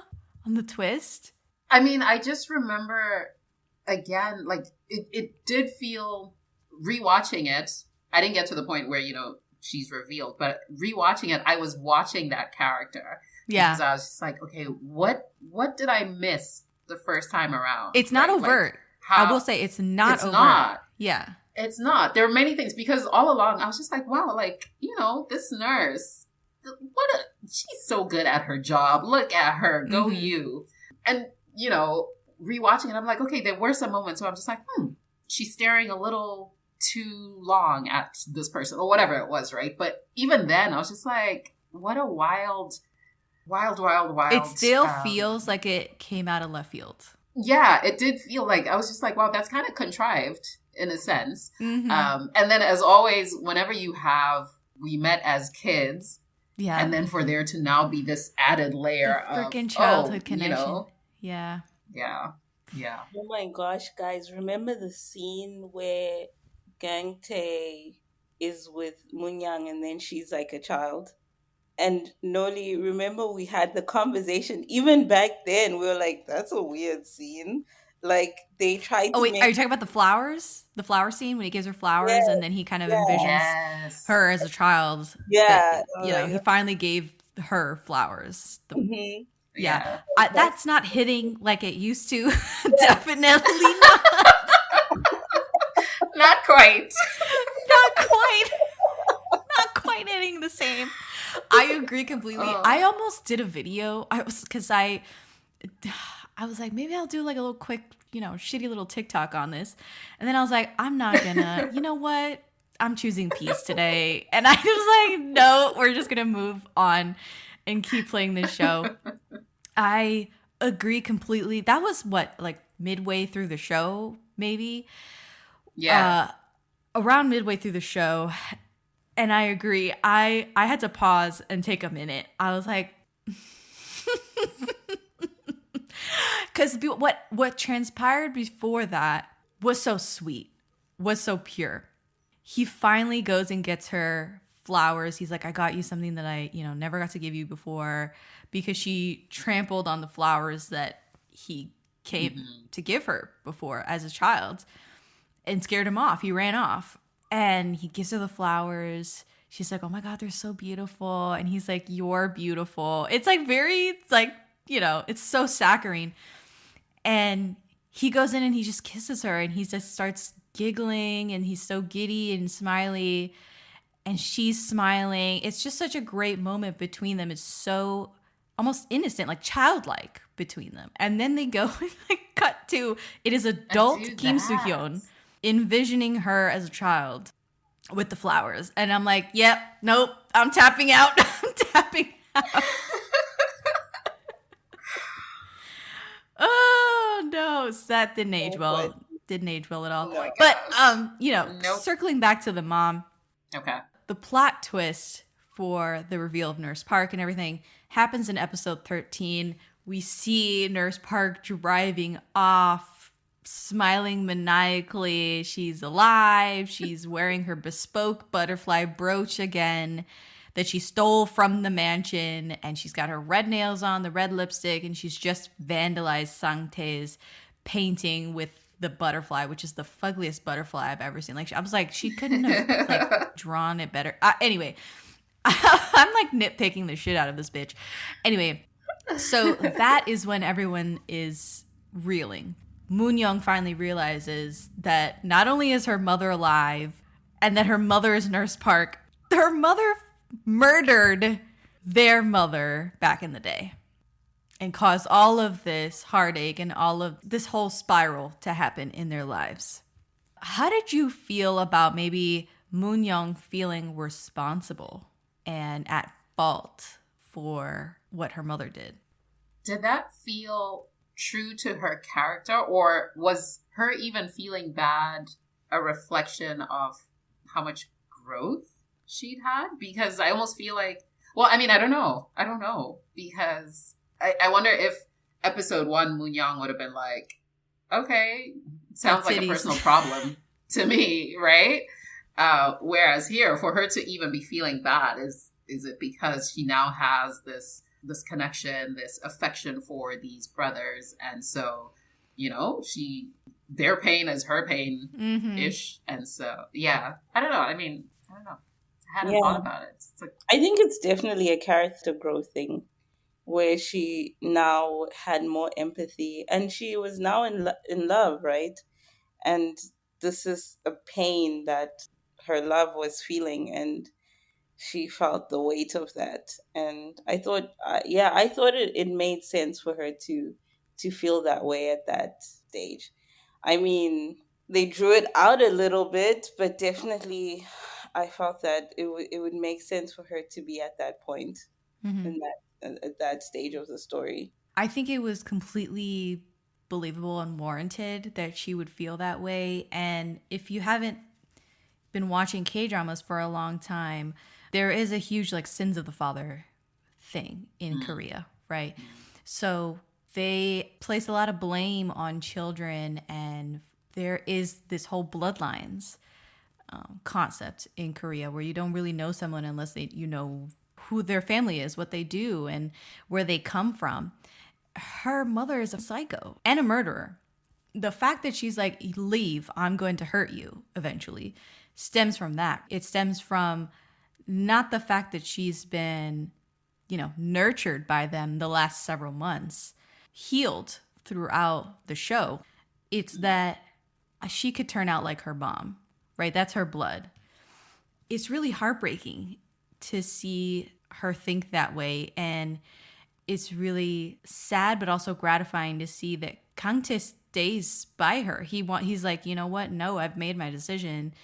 on the twist? I mean, I just remember again, like it did feel, rewatching it. I didn't get to the point where she's revealed, but rewatching it, I was watching that character. Yeah, because I was just like, okay, what did I miss the first time around? It's not overt. Like, I will say it's not overt. Not. Yeah. It's not. There are many things, because all along I was just like, wow, like, this nurse, she's so good at her job. Look at her. Go you. And, rewatching it, I'm like, okay, there were some moments where I'm just like, she's staring a little too long at this person or whatever it was, right? But even then I was just like, what a wild. It still feels like it came out of left field. Yeah, it did feel like, I was just like, wow, that's kind of contrived in a sense. And then as always, whenever we met as kids, and then for there to now be this added layer of freaking childhood connection. Yeah. Oh my gosh, guys, remember the scene where Gang Tae is with Munyang and then she's like a child? And Noli, remember we had the conversation, even back then, we were like, that's a weird scene. Like, they tried to are you talking about the flowers? The flower scene when he gives her flowers and then he kind of envisions her as a child. Yeah. He finally gave her flowers. Yeah. That's not hitting like it used to. Definitely not. Not quite. Not quite hitting the same. I agree completely. I almost did a video. I was like, maybe I'll do like a little quick, shitty little TikTok on this. And then I was like, I'm not gonna, you know what? I'm choosing peace today. And I was like, no, we're just gonna move on and keep playing this show. I agree completely. That was like midway through the show, maybe? Yeah. Around midway through the show. And I agree. I had to pause and take a minute. I was like, because what transpired before that was so sweet, was so pure. He finally goes and gets her flowers. He's like, I got you something that I, never got to give you before, because she trampled on the flowers that he came to give her before as a child and scared him off. He ran off. And he gives her the flowers. She's like, oh my God, they're so beautiful. And he's like, you're beautiful. It's like it's so saccharine. And he goes in and he just kisses her and he just starts giggling and he's so giddy and smiley. And she's smiling. It's just such a great moment between them. It's so almost innocent, like childlike between them. And then they go and cut to, it is adult Kim Soo-hyun envisioning her as a child with the flowers. And I'm like, yep, nope, I'm tapping out. I'm tapping out. Oh, no. So that didn't age well. Didn't age well at all. Oh but, circling back to the mom. Okay. The plot twist for the reveal of Nurse Park and everything happens in episode 13. We see Nurse Park driving off, smiling maniacally. She's alive. She's wearing her bespoke butterfly brooch again that she stole from the mansion. And she's got her red nails on, the red lipstick, and she's just vandalized Sang-tae's painting with the butterfly, which is the fuggliest butterfly I've ever seen. Like, I was like, she couldn't have drawn it better. Anyway, I'm like nitpicking the shit out of this bitch. Anyway, So that is when everyone is reeling. Moon Young finally realizes that not only is her mother alive and that her mother is Nurse Park, her mother murdered their mother back in the day and caused all of this heartache and all of this whole spiral to happen in their lives. How did you feel about maybe Moon Young feeling responsible and at fault for what her mother did? Did that feel true to her character, or was her even feeling bad a reflection of how much growth she'd had? Because I almost feel like, well, I mean, I don't know, because I wonder if episode 1 Moon Young would have been like, okay, sounds like a personal problem to me, right? Whereas here, for her to even be feeling bad, is it because she now has this connection, this affection for these brothers, and so, you know, their pain is her pain ish, and so yeah, I don't know. I hadn't thought about it. I think it's definitely a character growth thing, where she now had more empathy, and she was now in love, right? And this is a pain that her love was feeling, and she felt the weight of that. And I thought, it made sense for her to feel that way at that stage. I mean, they drew it out a little bit, but definitely I felt that it would make sense for her to be at that point, at that stage of the story. I think it was completely believable and warranted that she would feel that way. And if you haven't been watching K-dramas for a long time, there is a huge sins of the father thing in Korea, right? So they place a lot of blame on children, and there is this whole bloodlines concept in Korea where you don't really know someone unless you know who their family is, what they do, and where they come from. Her mother is a psycho and a murderer. The fact that she's like, leave, I'm going to hurt you eventually, stems from that. It stems from not the fact that she's been, nurtured by them the last several months, healed throughout the show. It's that she could turn out like her mom, right? That's her blood. It's really heartbreaking to see her think that way. And it's really sad, but also gratifying to see that Kang-tae stays by her. He's like, you know what? No, I've made my decision.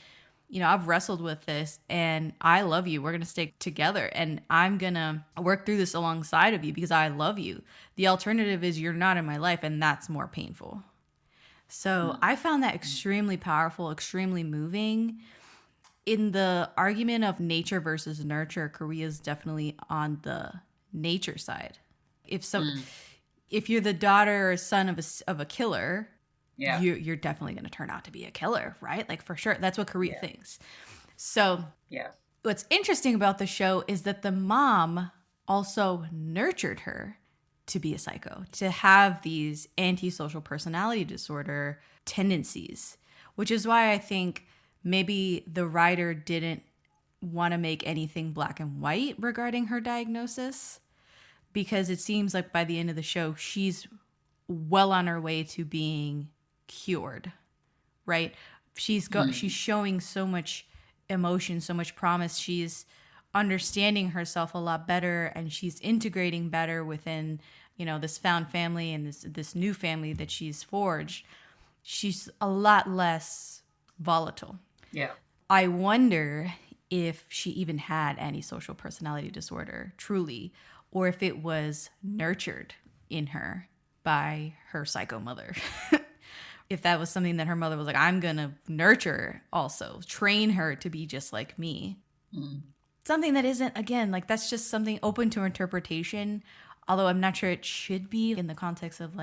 I've wrestled with this and I love you. We're going to stay together and I'm going to work through this alongside of you because I love you. The alternative is you're not in my life, and that's more painful. So I found that extremely powerful, extremely moving. In the argument of nature versus nurture, Korea is definitely on the nature side. If you're the daughter or son of a killer, you're definitely going to turn out to be a killer, right? Like, for sure. That's what Korea thinks. So what's interesting about the show is that the mom also nurtured her to be a psycho, to have these antisocial personality disorder tendencies, which is why I think maybe the writer didn't want to make anything black and white regarding her diagnosis, because it seems like by the end of the show, she's well on her way to being cured, right? She's showing so much emotion, so much promise. She's understanding herself a lot better, and she's integrating better within, this found family and this new family that she's forged. She's a lot less volatile. Yeah. I wonder if she even had antisocial personality disorder, truly, or if it was nurtured in her by her psycho mother. If that was something that her mother was like, I'm going to nurture also, train her to be just like me. Something that isn't, again, that's just something open to interpretation, although I'm not sure it should be in the context of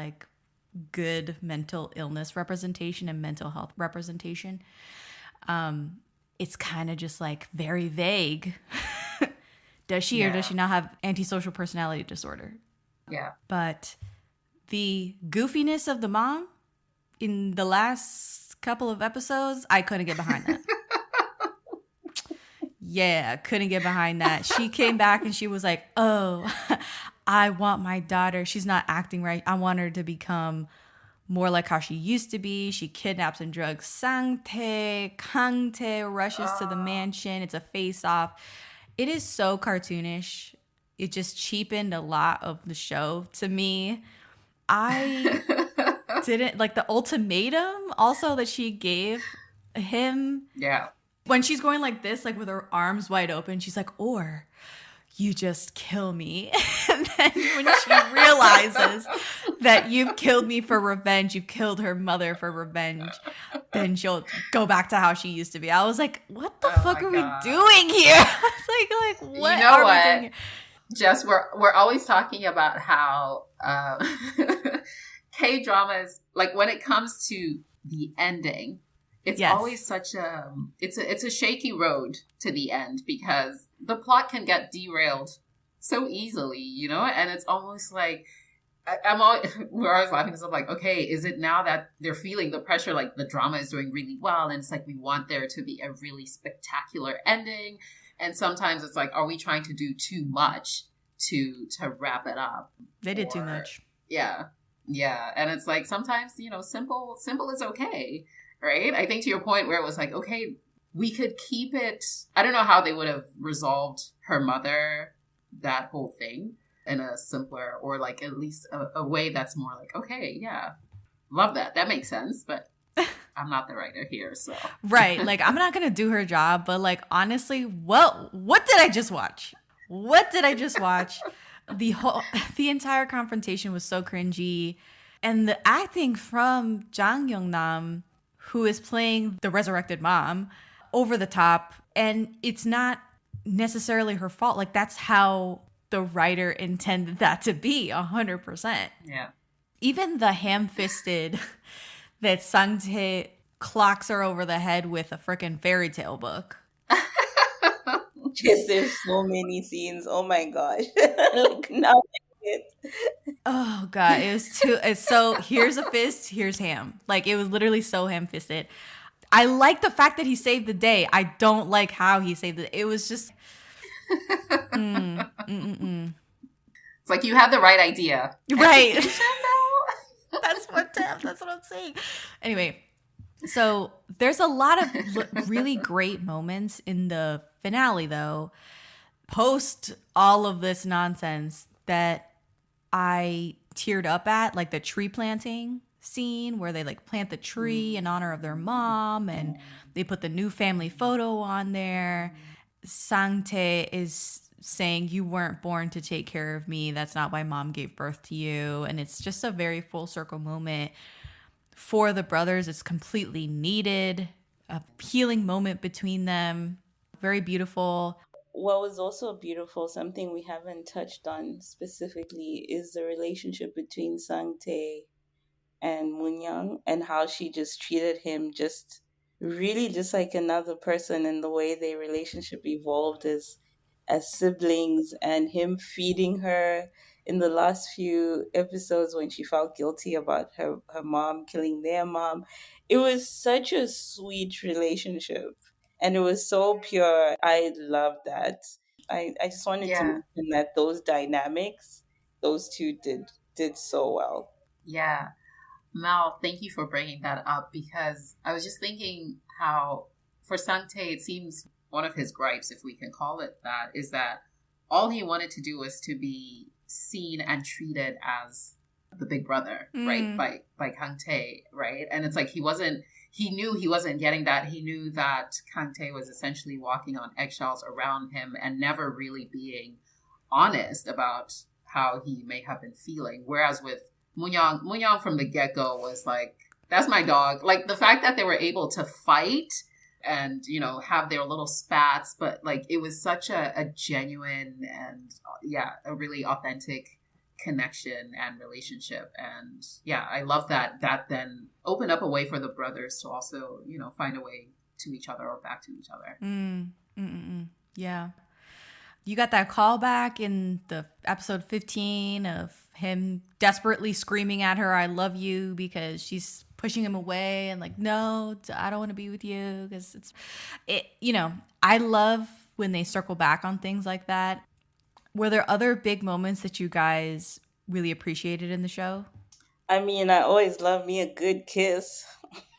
good mental illness representation and mental health representation. It's kind of just very vague. Does she or does she not have antisocial personality disorder? Yeah. But the goofiness of the mom in the last couple of episodes, I couldn't get behind that. Couldn't get behind that. She came back and she was like, oh, I want my daughter, she's not acting right. I want her to become more like how she used to be. She kidnaps and drugs Sang-tae. Kang-tae rushes to the mansion. It's a face-off. It is so cartoonish. It just cheapened a lot of the show to me. I didn't like the ultimatum also that she gave him. Yeah. When she's going like this, like with her arms wide open, she's like, or you just kill me. And then when she realizes that you've killed me for revenge, you've killed her mother for revenge, then she'll go back to how she used to be. I was like, what the fuck are we doing here? I was like, what you know are what? we doing here? Jess, we're always talking about how K-dramas, like when it comes to the ending, it's always such a it's a shaky road to the end because the plot can get derailed so easily, you know? And it's almost like we're always laughing because I'm like, okay, is it now that they're feeling the pressure, like the drama is doing really well, and it's like we want there to be a really spectacular ending, and sometimes it's like, are we trying to do too much to wrap it up? They did too much. Yeah, and it's like sometimes, you know, simple is okay, right? I think to your point where it was like, okay, we could keep it. I don't know how they would have resolved her mother, that whole thing, in a simpler or like at least a way that's more like, okay, yeah, love that. That makes sense, but I'm not the writer here, so. Right. Like, I'm not going to do her job, but like, honestly, what did I just watch? What did I just watch? The entire confrontation was so cringy. And the acting from Jang Young-nam, who is playing the resurrected mom, over the top. And it's not necessarily her fault. Like, that's how the writer intended that to be, 100%. Yeah. Even the ham-fisted that Sang-tae clocks her over the head with a freaking fairy tale book. Just there's so many scenes. Oh my gosh. Like, now oh god, it's so here's a fist, here's ham. Like, it was literally so ham-fisted. I like the fact that he saved the day. I don't like how he saved it. It was just It's like you had the right idea. Right. That's what I'm saying. Anyway, so there's a lot of really great moments in the finale, though, post all of this nonsense, that I teared up at, like the tree planting scene where they like plant the tree in honor of their mom and they put the new family photo on there. Sang-tae is saying, you weren't born to take care of me. That's not why mom gave birth to you. And it's just a very full circle moment for the brothers. It's completely needed. A healing moment between them. Very beautiful. What was also beautiful, something we haven't touched on specifically, is the relationship between Sang-tae and Moon-young, and how she just treated him just really just like another person, and the way their relationship evolved as siblings, and him feeding her in the last few episodes when she felt guilty about her mom killing their mom. It was such a sweet relationship, and it was so pure. I love that. I just wanted to mention that those dynamics, those two did so well. Yeah. Mel, thank you for bringing that up, because I was just thinking how for Sang-tae, it seems one of his gripes, if we can call it that, is that all he wanted to do was to be seen and treated as the big brother, right? By Kang-tae, right? And it's like he knew he wasn't getting that. He knew that Kang-tae was essentially walking on eggshells around him and never really being honest about how he may have been feeling. Whereas with Moon-young from the get-go was like, that's my dog. Like, the fact that they were able to fight and, you know, have their little spats, but like it was such a genuine and a really authentic connection and relationship. And yeah, I love that then opened up a way for the brothers to also, you know, find a way to each other or back to each other. Yeah. You got that callback in the episode 15 of him desperately screaming at her, I love you, because she's pushing him away and like, no, I don't want to be with you, because you know, I love when they circle back on things like that. Were there other big moments that you guys really appreciated in the show? I mean, I always love me a good kiss.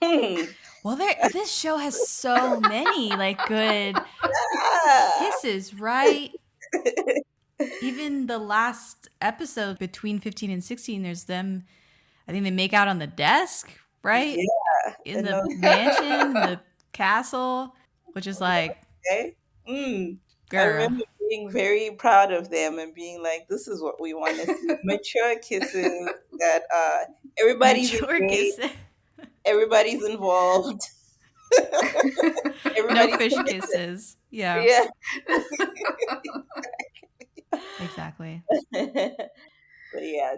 Well, this show has so many like good kisses, right? Even the last episode between 15 and 16, there's them. I think they make out on the desk, right? Yeah. In the mansion, the castle, which is like, Okay. girl. I remember being very proud of them and being like, this is what we want to see. Mature kisses that everybody's Mature engaged, kisses. everybody's involved. No fish kisses. Yeah. Yeah. Exactly. But yeah.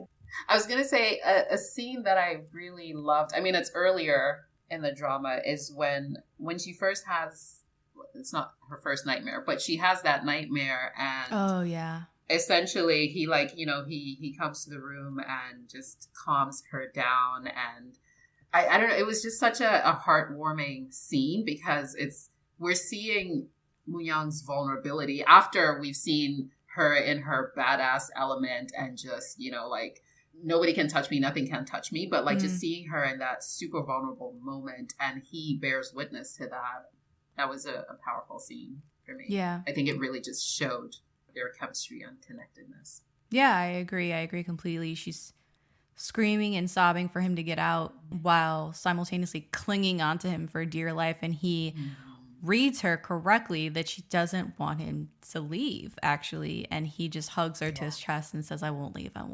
I was going to say a scene that I really loved. I mean, it's earlier in the drama is when she first has, it's not her first nightmare, but she has that nightmare and Oh, yeah. essentially he like, he comes to the room and just calms her down. And I don't know, it was just such a heartwarming scene because we're seeing Moon-young's vulnerability after we've seen her in her badass element and just, like, nobody can touch me, nothing can touch me. But like just seeing her in that super vulnerable moment and he bears witness to that. That was a powerful scene for me. Yeah. I think it really just showed their chemistry and connectedness. Yeah, I agree completely. She's screaming and sobbing for him to get out while simultaneously clinging onto him for dear life. And he reads her correctly that she doesn't want him to leave, actually. And he just hugs her to his chest and says, I won't leave. Don't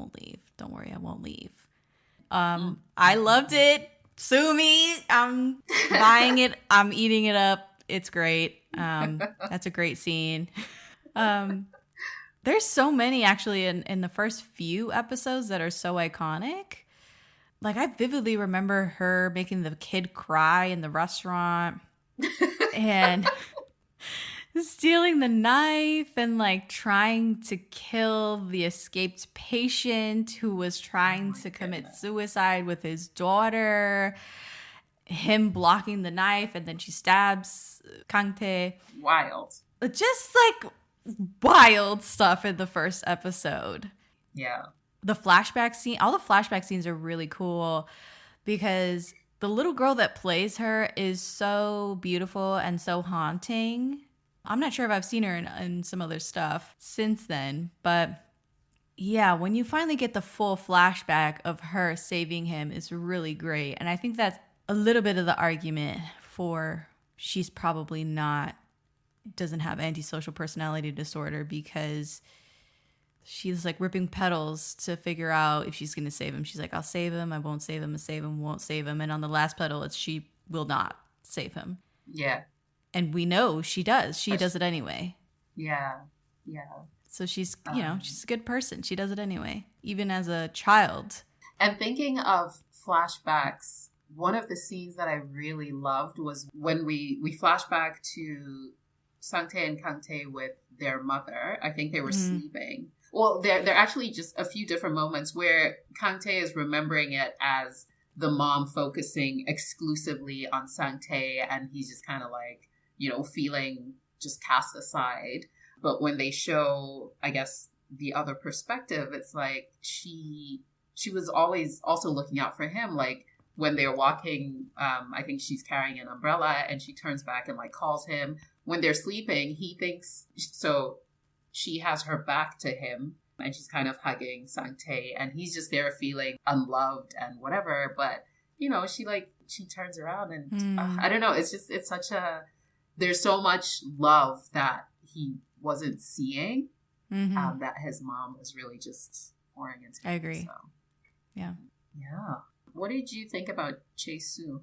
worry, I won't leave. I loved it. Sue me. I'm buying it. I'm eating it up. It's great. That's a great scene. There's so many actually in the first few episodes that are so iconic. Like I vividly remember her making the kid cry in the restaurant and stealing the knife and like trying to kill the escaped patient who was trying to commit suicide with his daughter. Him blocking the knife and then she stabs Kang-tae. Wild. Just like wild stuff in the first episode. Yeah. The flashback scene, all the flashback scenes are really cool because the little girl that plays her is so beautiful and so haunting. I'm not sure if I've seen her in some other stuff since then, but yeah, when you finally get the full flashback of her saving him is really great. And I think that's a little bit of the argument for she's probably doesn't have antisocial personality disorder because she's like ripping petals to figure out if she's going to save him. She's like, I'll save him. I won't save him. I'll save him. Won't save him. And on the last petal, she will not save him. Yeah. And we know she does. She does it anyway. Yeah. Yeah. So she's, she's a good person. She does it anyway, even as a child. And thinking of flashbacks, one of the scenes that I really loved was when we flash back to Sang-tae and Kang-tae with their mother. I think they were sleeping. Well, there are actually just a few different moments where Kang-tae is remembering it as the mom focusing exclusively on Sang-tae and he's just kind of like, feeling just cast aside. But when they show, I guess, the other perspective, it's like she was always also looking out for him. Like when they're walking, I think she's carrying an umbrella and she turns back and like calls him. When they're sleeping, he thinks, so she has her back to him and she's kind of hugging Sang-tae and he's just there feeling unloved and whatever. But, she turns around and I don't know. It's there's so much love that he wasn't seeing that his mom was really just pouring into him. I agree. So. Yeah. Yeah. What did you think about Chae-soo,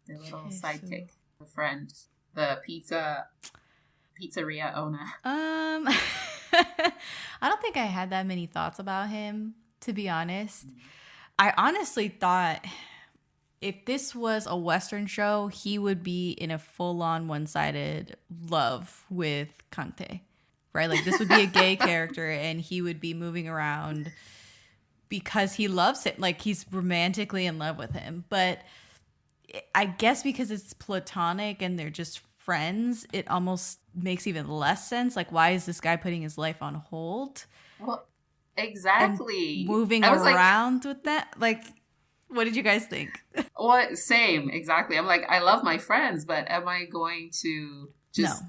the little sidekick, the friend, the pizzeria owner? I don't think I had that many thoughts about him, to be honest. I honestly thought if this was a Western show, he would be in a full-on one-sided love with Kang-tae, right? Like this would be a gay character and he would be moving around because he loves him. Like he's romantically in love with him. But I guess because it's platonic and they're just friends, it almost makes even less sense. Like, why is this guy putting his life on hold? Well, exactly. And moving I was around with that? Like, what did you guys think? Well, same, exactly. I'm like, I love my friends, but am I going to just,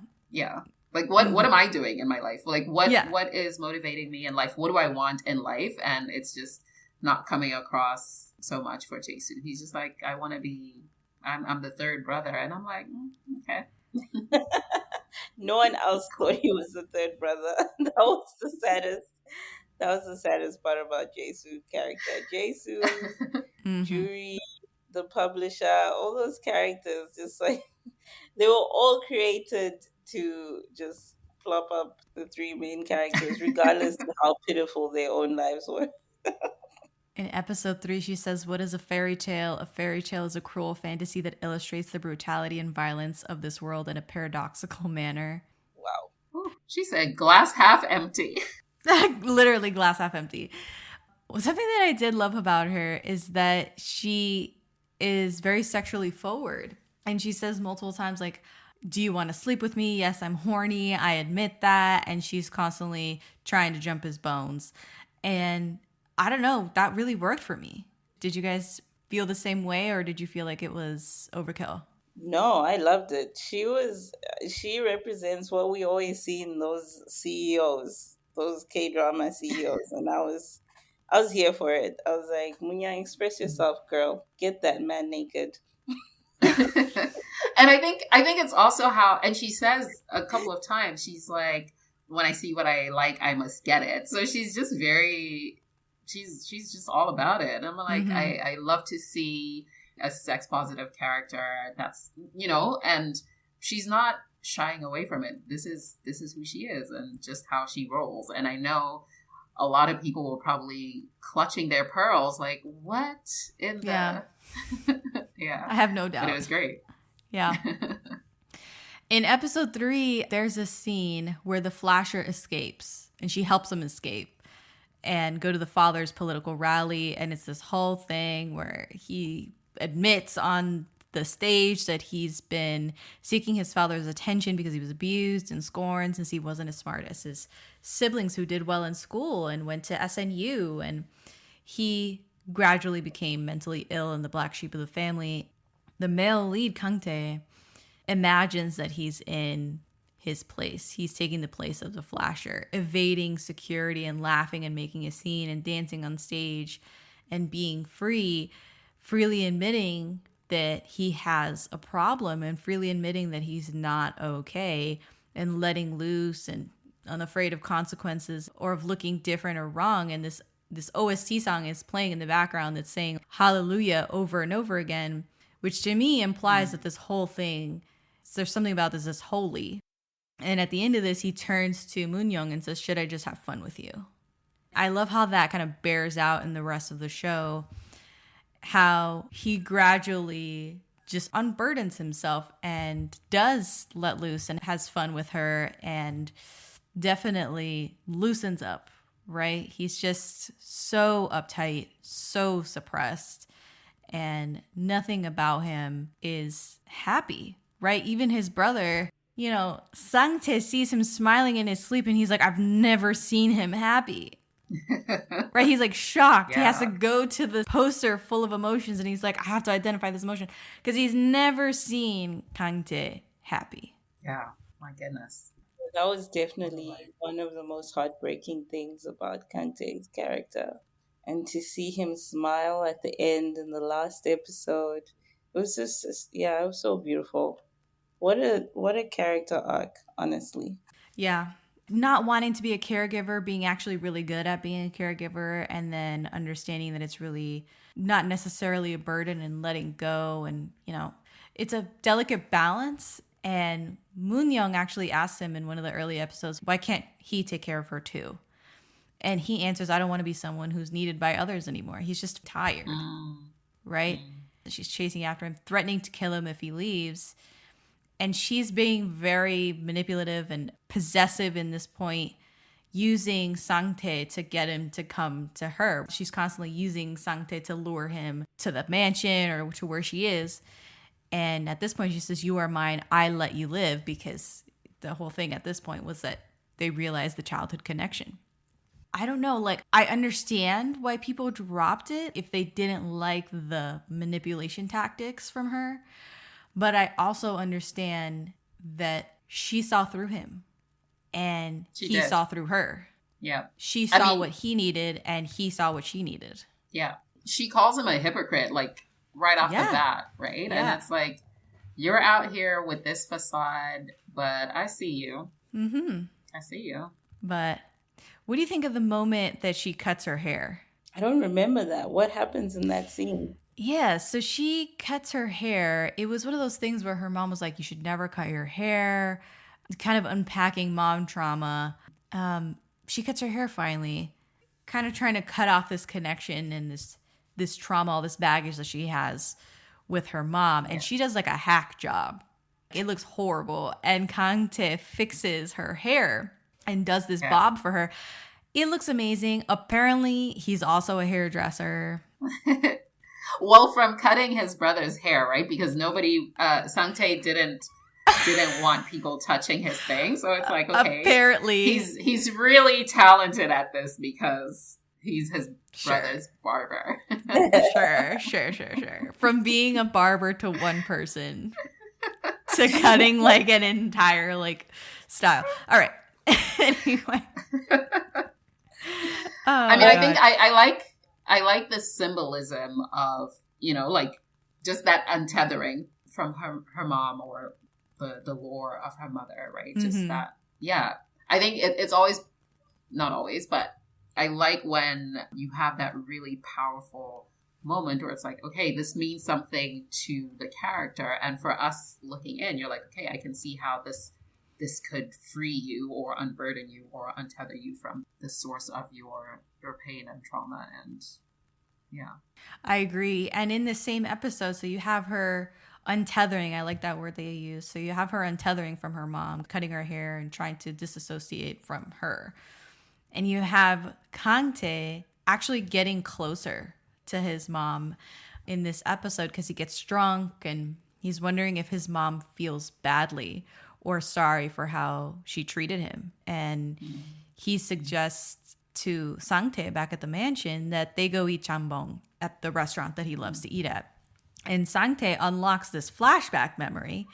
like, what am I doing in my life? Like, what is motivating me in life? What do I want in life? And it's just not coming across so much for Jae-soo. He's just like, I want to be, I'm the third brother. And I'm like, okay. No one else thought he was the third brother. That was the saddest. That was the saddest part about Jae-soo's character. Jae-soo, Jury, the publisher, all those characters, just like they were all created to just plop up the three main characters, regardless of how pitiful their own lives were. In episode 3, she says, "What is a fairy tale? A fairy tale is a cruel fantasy that illustrates the brutality and violence of this world in a paradoxical manner." Wow. Ooh, she said glass half empty. Literally glass half empty. Something that I did love about her is that she is very sexually forward. And she says multiple times, like, do you want to sleep with me? Yes, I'm horny. I admit that. And she's constantly trying to jump his bones. And I don't know, that really worked for me. Did you guys feel the same way, or did you feel like it was overkill? No, I loved it. She represents what we always see in those CEOs, those K-drama CEOs. And I was here for it. I was like, Munya, express yourself, girl. Get that man naked. And I think it's also how, and she says a couple of times, she's like, when I see what I like, I must get it. So she's just she's just all about it. And I'm like, I love to see a sex positive character that's, and she's not shying away from it. This is who she is and just how she rolls. And I know a lot of people were probably clutching their pearls like, what in the yeah, I have no doubt. But it was great. Yeah. In episode 3, there's a scene where the flasher escapes and she helps him escape and go to the father's political rally. And it's this whole thing where he admits on the stage that he's been seeking his father's attention because he was abused and scorned since he wasn't as smart as his siblings who did well in school and went to SNU. And he gradually became mentally ill and the black sheep of the family. The male lead, Kang-tae, imagines that he's in his place. He's taking the place of the flasher, evading security and laughing and making a scene and dancing on stage and being freely admitting that he has a problem and freely admitting that he's not okay and letting loose and unafraid of consequences or of looking different or wrong. And this OST song is playing in the background that's saying hallelujah over and over again, which to me implies that this whole thing, there's something about this that's holy. And at the end of this, he turns to Moon-young and says, should I just have fun with you? I love how that kind of bears out in the rest of the show, how he gradually just unburdens himself and does let loose and has fun with her and definitely loosens up, right? He's just so uptight, so suppressed, and nothing about him is happy, right? Even his brother, Sang-tae sees him smiling in his sleep and he's like, I've never seen him happy. Right? He's like shocked. Yeah. He has to go to the poster full of emotions and he's like, I have to identify this emotion because he's never seen Kang-tae happy. Yeah, my goodness. That was definitely one of the most heartbreaking things about Kang-tae's character. And to see him smile at the end in the last episode, it was just it was so beautiful. What a character arc, honestly. Yeah. Not wanting to be a caregiver, being actually really good at being a caregiver, and then understanding that it's really not necessarily a burden and letting go. And, it's a delicate balance. And Moon-young actually asked him in one of the early episodes, why can't he take care of her too? And he answers, I don't want to be someone who's needed by others anymore. He's just tired, right? She's chasing after him, threatening to kill him if he leaves. And she's being very manipulative and possessive in this point, using Sang-tae to get him to come to her. She's constantly using Sang-tae to lure him to the mansion or to where she is. And at this point, she says, you are mine. I let you live because the whole thing at this point was that they realized the childhood connection. I don't know, like, I understand why people dropped it if they didn't like the manipulation tactics from her. But I also understand that she saw through him and he saw through her. Yeah. She saw what he needed and he saw what she needed. Yeah. She calls him a hypocrite, like, right off the bat, right? Yeah. And it's like, you're out here with this facade, but I see you. Mm-hmm. I see you. But what do you think of the moment that she cuts her hair? I don't remember that. What happens in that scene? Yeah, so she cuts her hair. It was one of those things where her mom was like, you should never cut your hair. Kind of unpacking mom trauma. She cuts her hair finally, kind of trying to cut off this connection and this trauma, all this baggage that she has with her mom. And she does like a hack job. It looks horrible. And Kang-tae fixes her hair and does this bob for her. It looks amazing. Apparently, he's also a hairdresser. Well, from cutting his brother's hair, right? Because nobody, Sang-tae didn't want people touching his thing. So it's like, okay. Apparently. He's really talented at this because he's his brother's barber. Sure. From being a barber to one person to cutting like an entire like style. All right. Anyway. I mean, I think I like the symbolism of, you know, like just that untethering from her mom or the lore of her mother, right? Mm-hmm. Just that. Yeah. I think it's always, not always, but I like when you have that really powerful moment where it's like, okay, this means something to the character. And for us looking in, you're like, okay, I can see how this could free you or unburden you or untether you from the source of your pain and trauma. And yeah. I agree. And in the same episode, so you have her untethering. I like that word they use. So you have her untethering from her mom, cutting her hair and trying to disassociate from her. And you have Kang-tae actually getting closer to his mom in this episode because he gets drunk and he's wondering if his mom feels badly or sorry for how she treated him. And he suggests to Sang-tae back at the mansion that they go eat jambong at the restaurant that he loves to eat at. And Sang-tae unlocks this flashback memory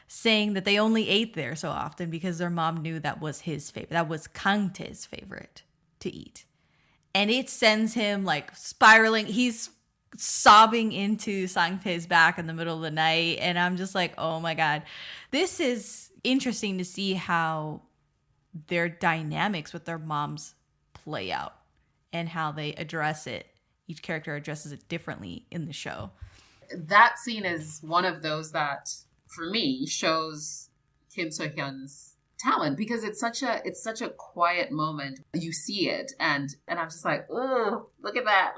saying that they only ate there so often because their mom knew that was his favorite. That was Kang-tae's favorite to eat. And it sends him like spiraling. He's sobbing into Sang-tae's back in the middle of the night. And I'm just like, oh my God. This is interesting to see how their dynamics with their moms play out and how they address it. Each character addresses it differently in the show. That scene is one of those that, for me, shows Kim Soo-hyun's talent because it's such a quiet moment. You see it, and I'm just like, oh, look at that.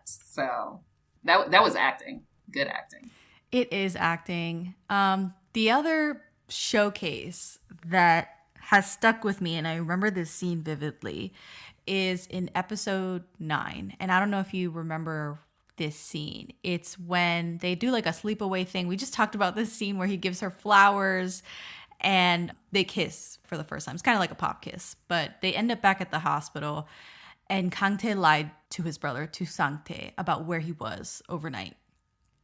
So that was acting, good acting. It is acting. The other showcase that has stuck with me, and I remember this scene vividly, is in episode 9. And I don't know if you remember this scene. It's when they do like a sleepaway thing. We just talked about this scene where he gives her flowers and they kiss for the first time. It's kind of like a pop kiss, but they end up back at the hospital and Kang-tae lied to his brother, to Sang-tae, about where he was overnight.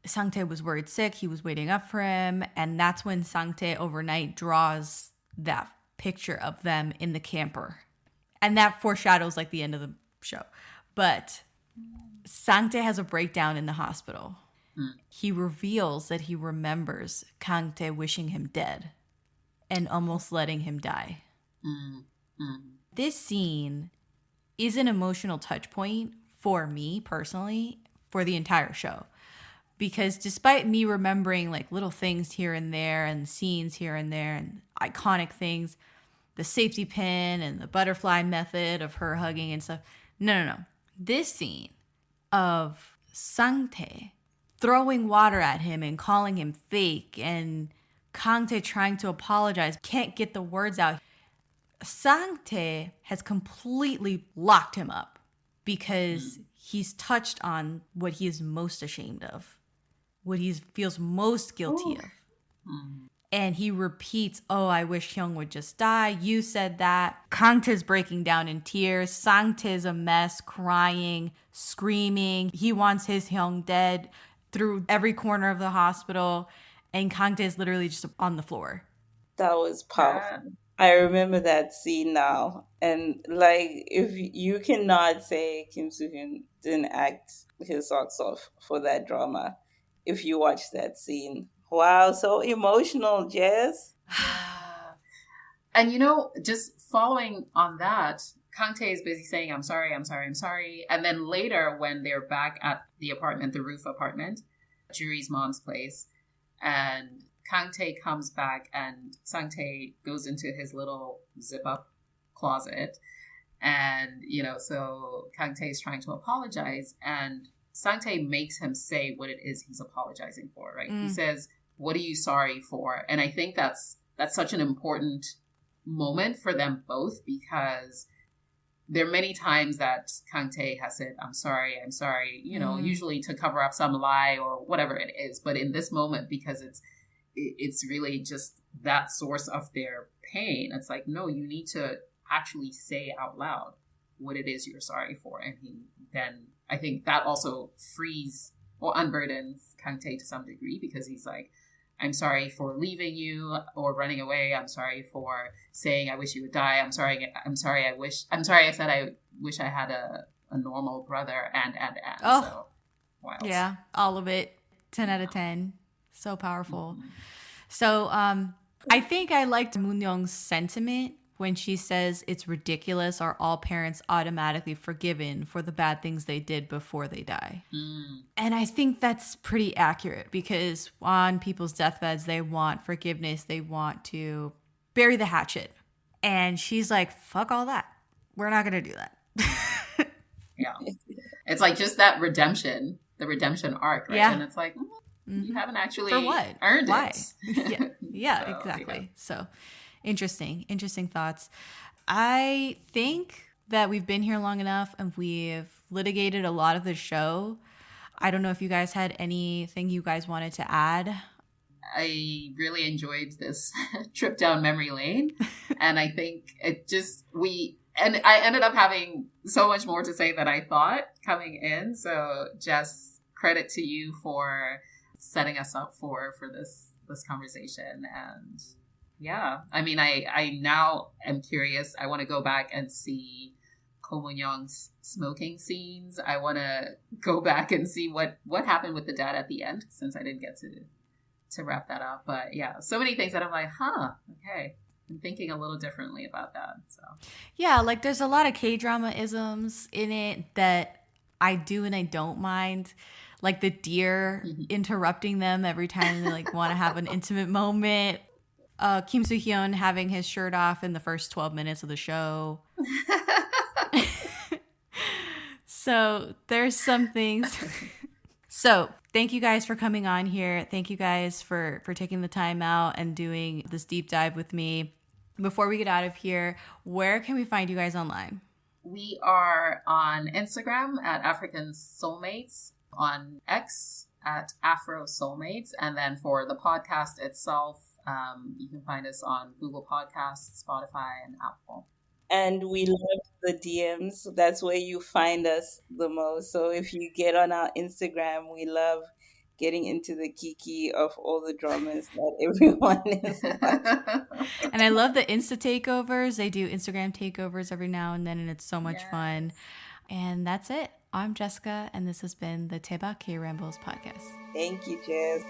Sang-tae was worried sick. He was waiting up for him. And that's when Sang-tae overnight draws that picture of them in the camper. And that foreshadows like the end of the show. But Sang-tae has a breakdown in the hospital. He reveals that he remembers Kang-tae wishing him dead and almost letting him die. This scene is an emotional touch point for me personally for the entire show. Because despite me remembering like little things here and there and scenes here and there and iconic things, the safety pin and the butterfly method of her hugging and stuff. No. This scene of Sang-tae throwing water at him and calling him fake and Kang-tae trying to apologize, can't get the words out. Sang-tae has completely locked him up because he's touched on what he is most ashamed of, what he feels most guilty of. And he repeats, oh, I wish Hyung would just die. You said that. Kang-tae's breaking down in tears. Sang-tae's a mess, crying, screaming. He wants his Hyung dead through every corner of the hospital. And Kang-tae's literally just on the floor. That was powerful. I remember that scene now. And like, if you cannot say Kim Soo-hyun didn't act his socks off for that drama, if you watch that scene. Wow, so emotional, Jess. And just following on that, Kang-tae is busy saying, I'm sorry, I'm sorry, I'm sorry. And then later when they're back at the apartment, the roof apartment, Juri's mom's place, and Kang-tae comes back and Sang-tae goes into his little zip-up closet. And, so Kang-tae is trying to apologize, and Sang-tae makes him say what it is he's apologizing for, right? He says, what are you sorry for? And I think that's such an important moment for them both, because there are many times that Kang-tae has said, I'm sorry, usually to cover up some lie or whatever it is. But in this moment, because it's really just that source of their pain, it's like, no, you need to actually say out loud what it is you're sorry for. And then I think that also frees or unburdens Kang-tae to some degree, because he's like, I'm sorry for leaving you or running away. I'm sorry for saying I wish you would die. I'm sorry I said I wish I had a normal brother and. Oh, so, wild. Yeah, all of it. 10 out of 10. So powerful. So I think I liked Moon Young's sentiment when she says it's ridiculous, are all parents automatically forgiven for the bad things they did before they die? And I think that's pretty accurate, because on people's deathbeds, they want forgiveness. They want to bury the hatchet. And she's like, fuck all that. We're not going to do that. Yeah. It's like just that redemption, the redemption arc, right? Yeah. And it's like, you haven't actually For what? earned Why? it. Yeah, So, exactly. yeah. So interesting thoughts. I think that we've been here long enough and we've litigated a lot of the show. I don't know if you guys had anything you guys wanted to add. I really enjoyed this trip down memory lane. And I think and I ended up having so much more to say than I thought coming in. So Jess, credit to you for setting us up for this conversation. And yeah, I mean, I now am curious. I want to go back and see Ko Moon-young's smoking scenes. I want to go back and see what happened with the dad at the end, since I didn't get to wrap that up. But yeah, so many things that I'm like, okay. I'm thinking a little differently about that. So yeah, like there's a lot of K-drama isms in it that I do and I don't mind. Like the deer interrupting them every time they like want to have an intimate moment. Kim Soo-hyun having his shirt off in the first 12 minutes of the show. So there's some things. So thank you guys for coming on here. Thank you guys for taking the time out and doing this deep dive with me. Before we get out of here, where can we find you guys online? We are on Instagram at African Soulmates, on X at Afro Soulmates, and then for the podcast itself, you can find us on Google Podcasts, Spotify, and Apple. And we love the DMs. That's where you find us the most. So if you get on our Instagram, we love getting into the kiki of all the dramas that everyone is watching. And I love the Insta takeovers. They do Instagram takeovers every now and then, and it's so much fun. And that's it. I'm Jessica, and this has been the Daebak K-Rambles podcast. Thank you, Jess.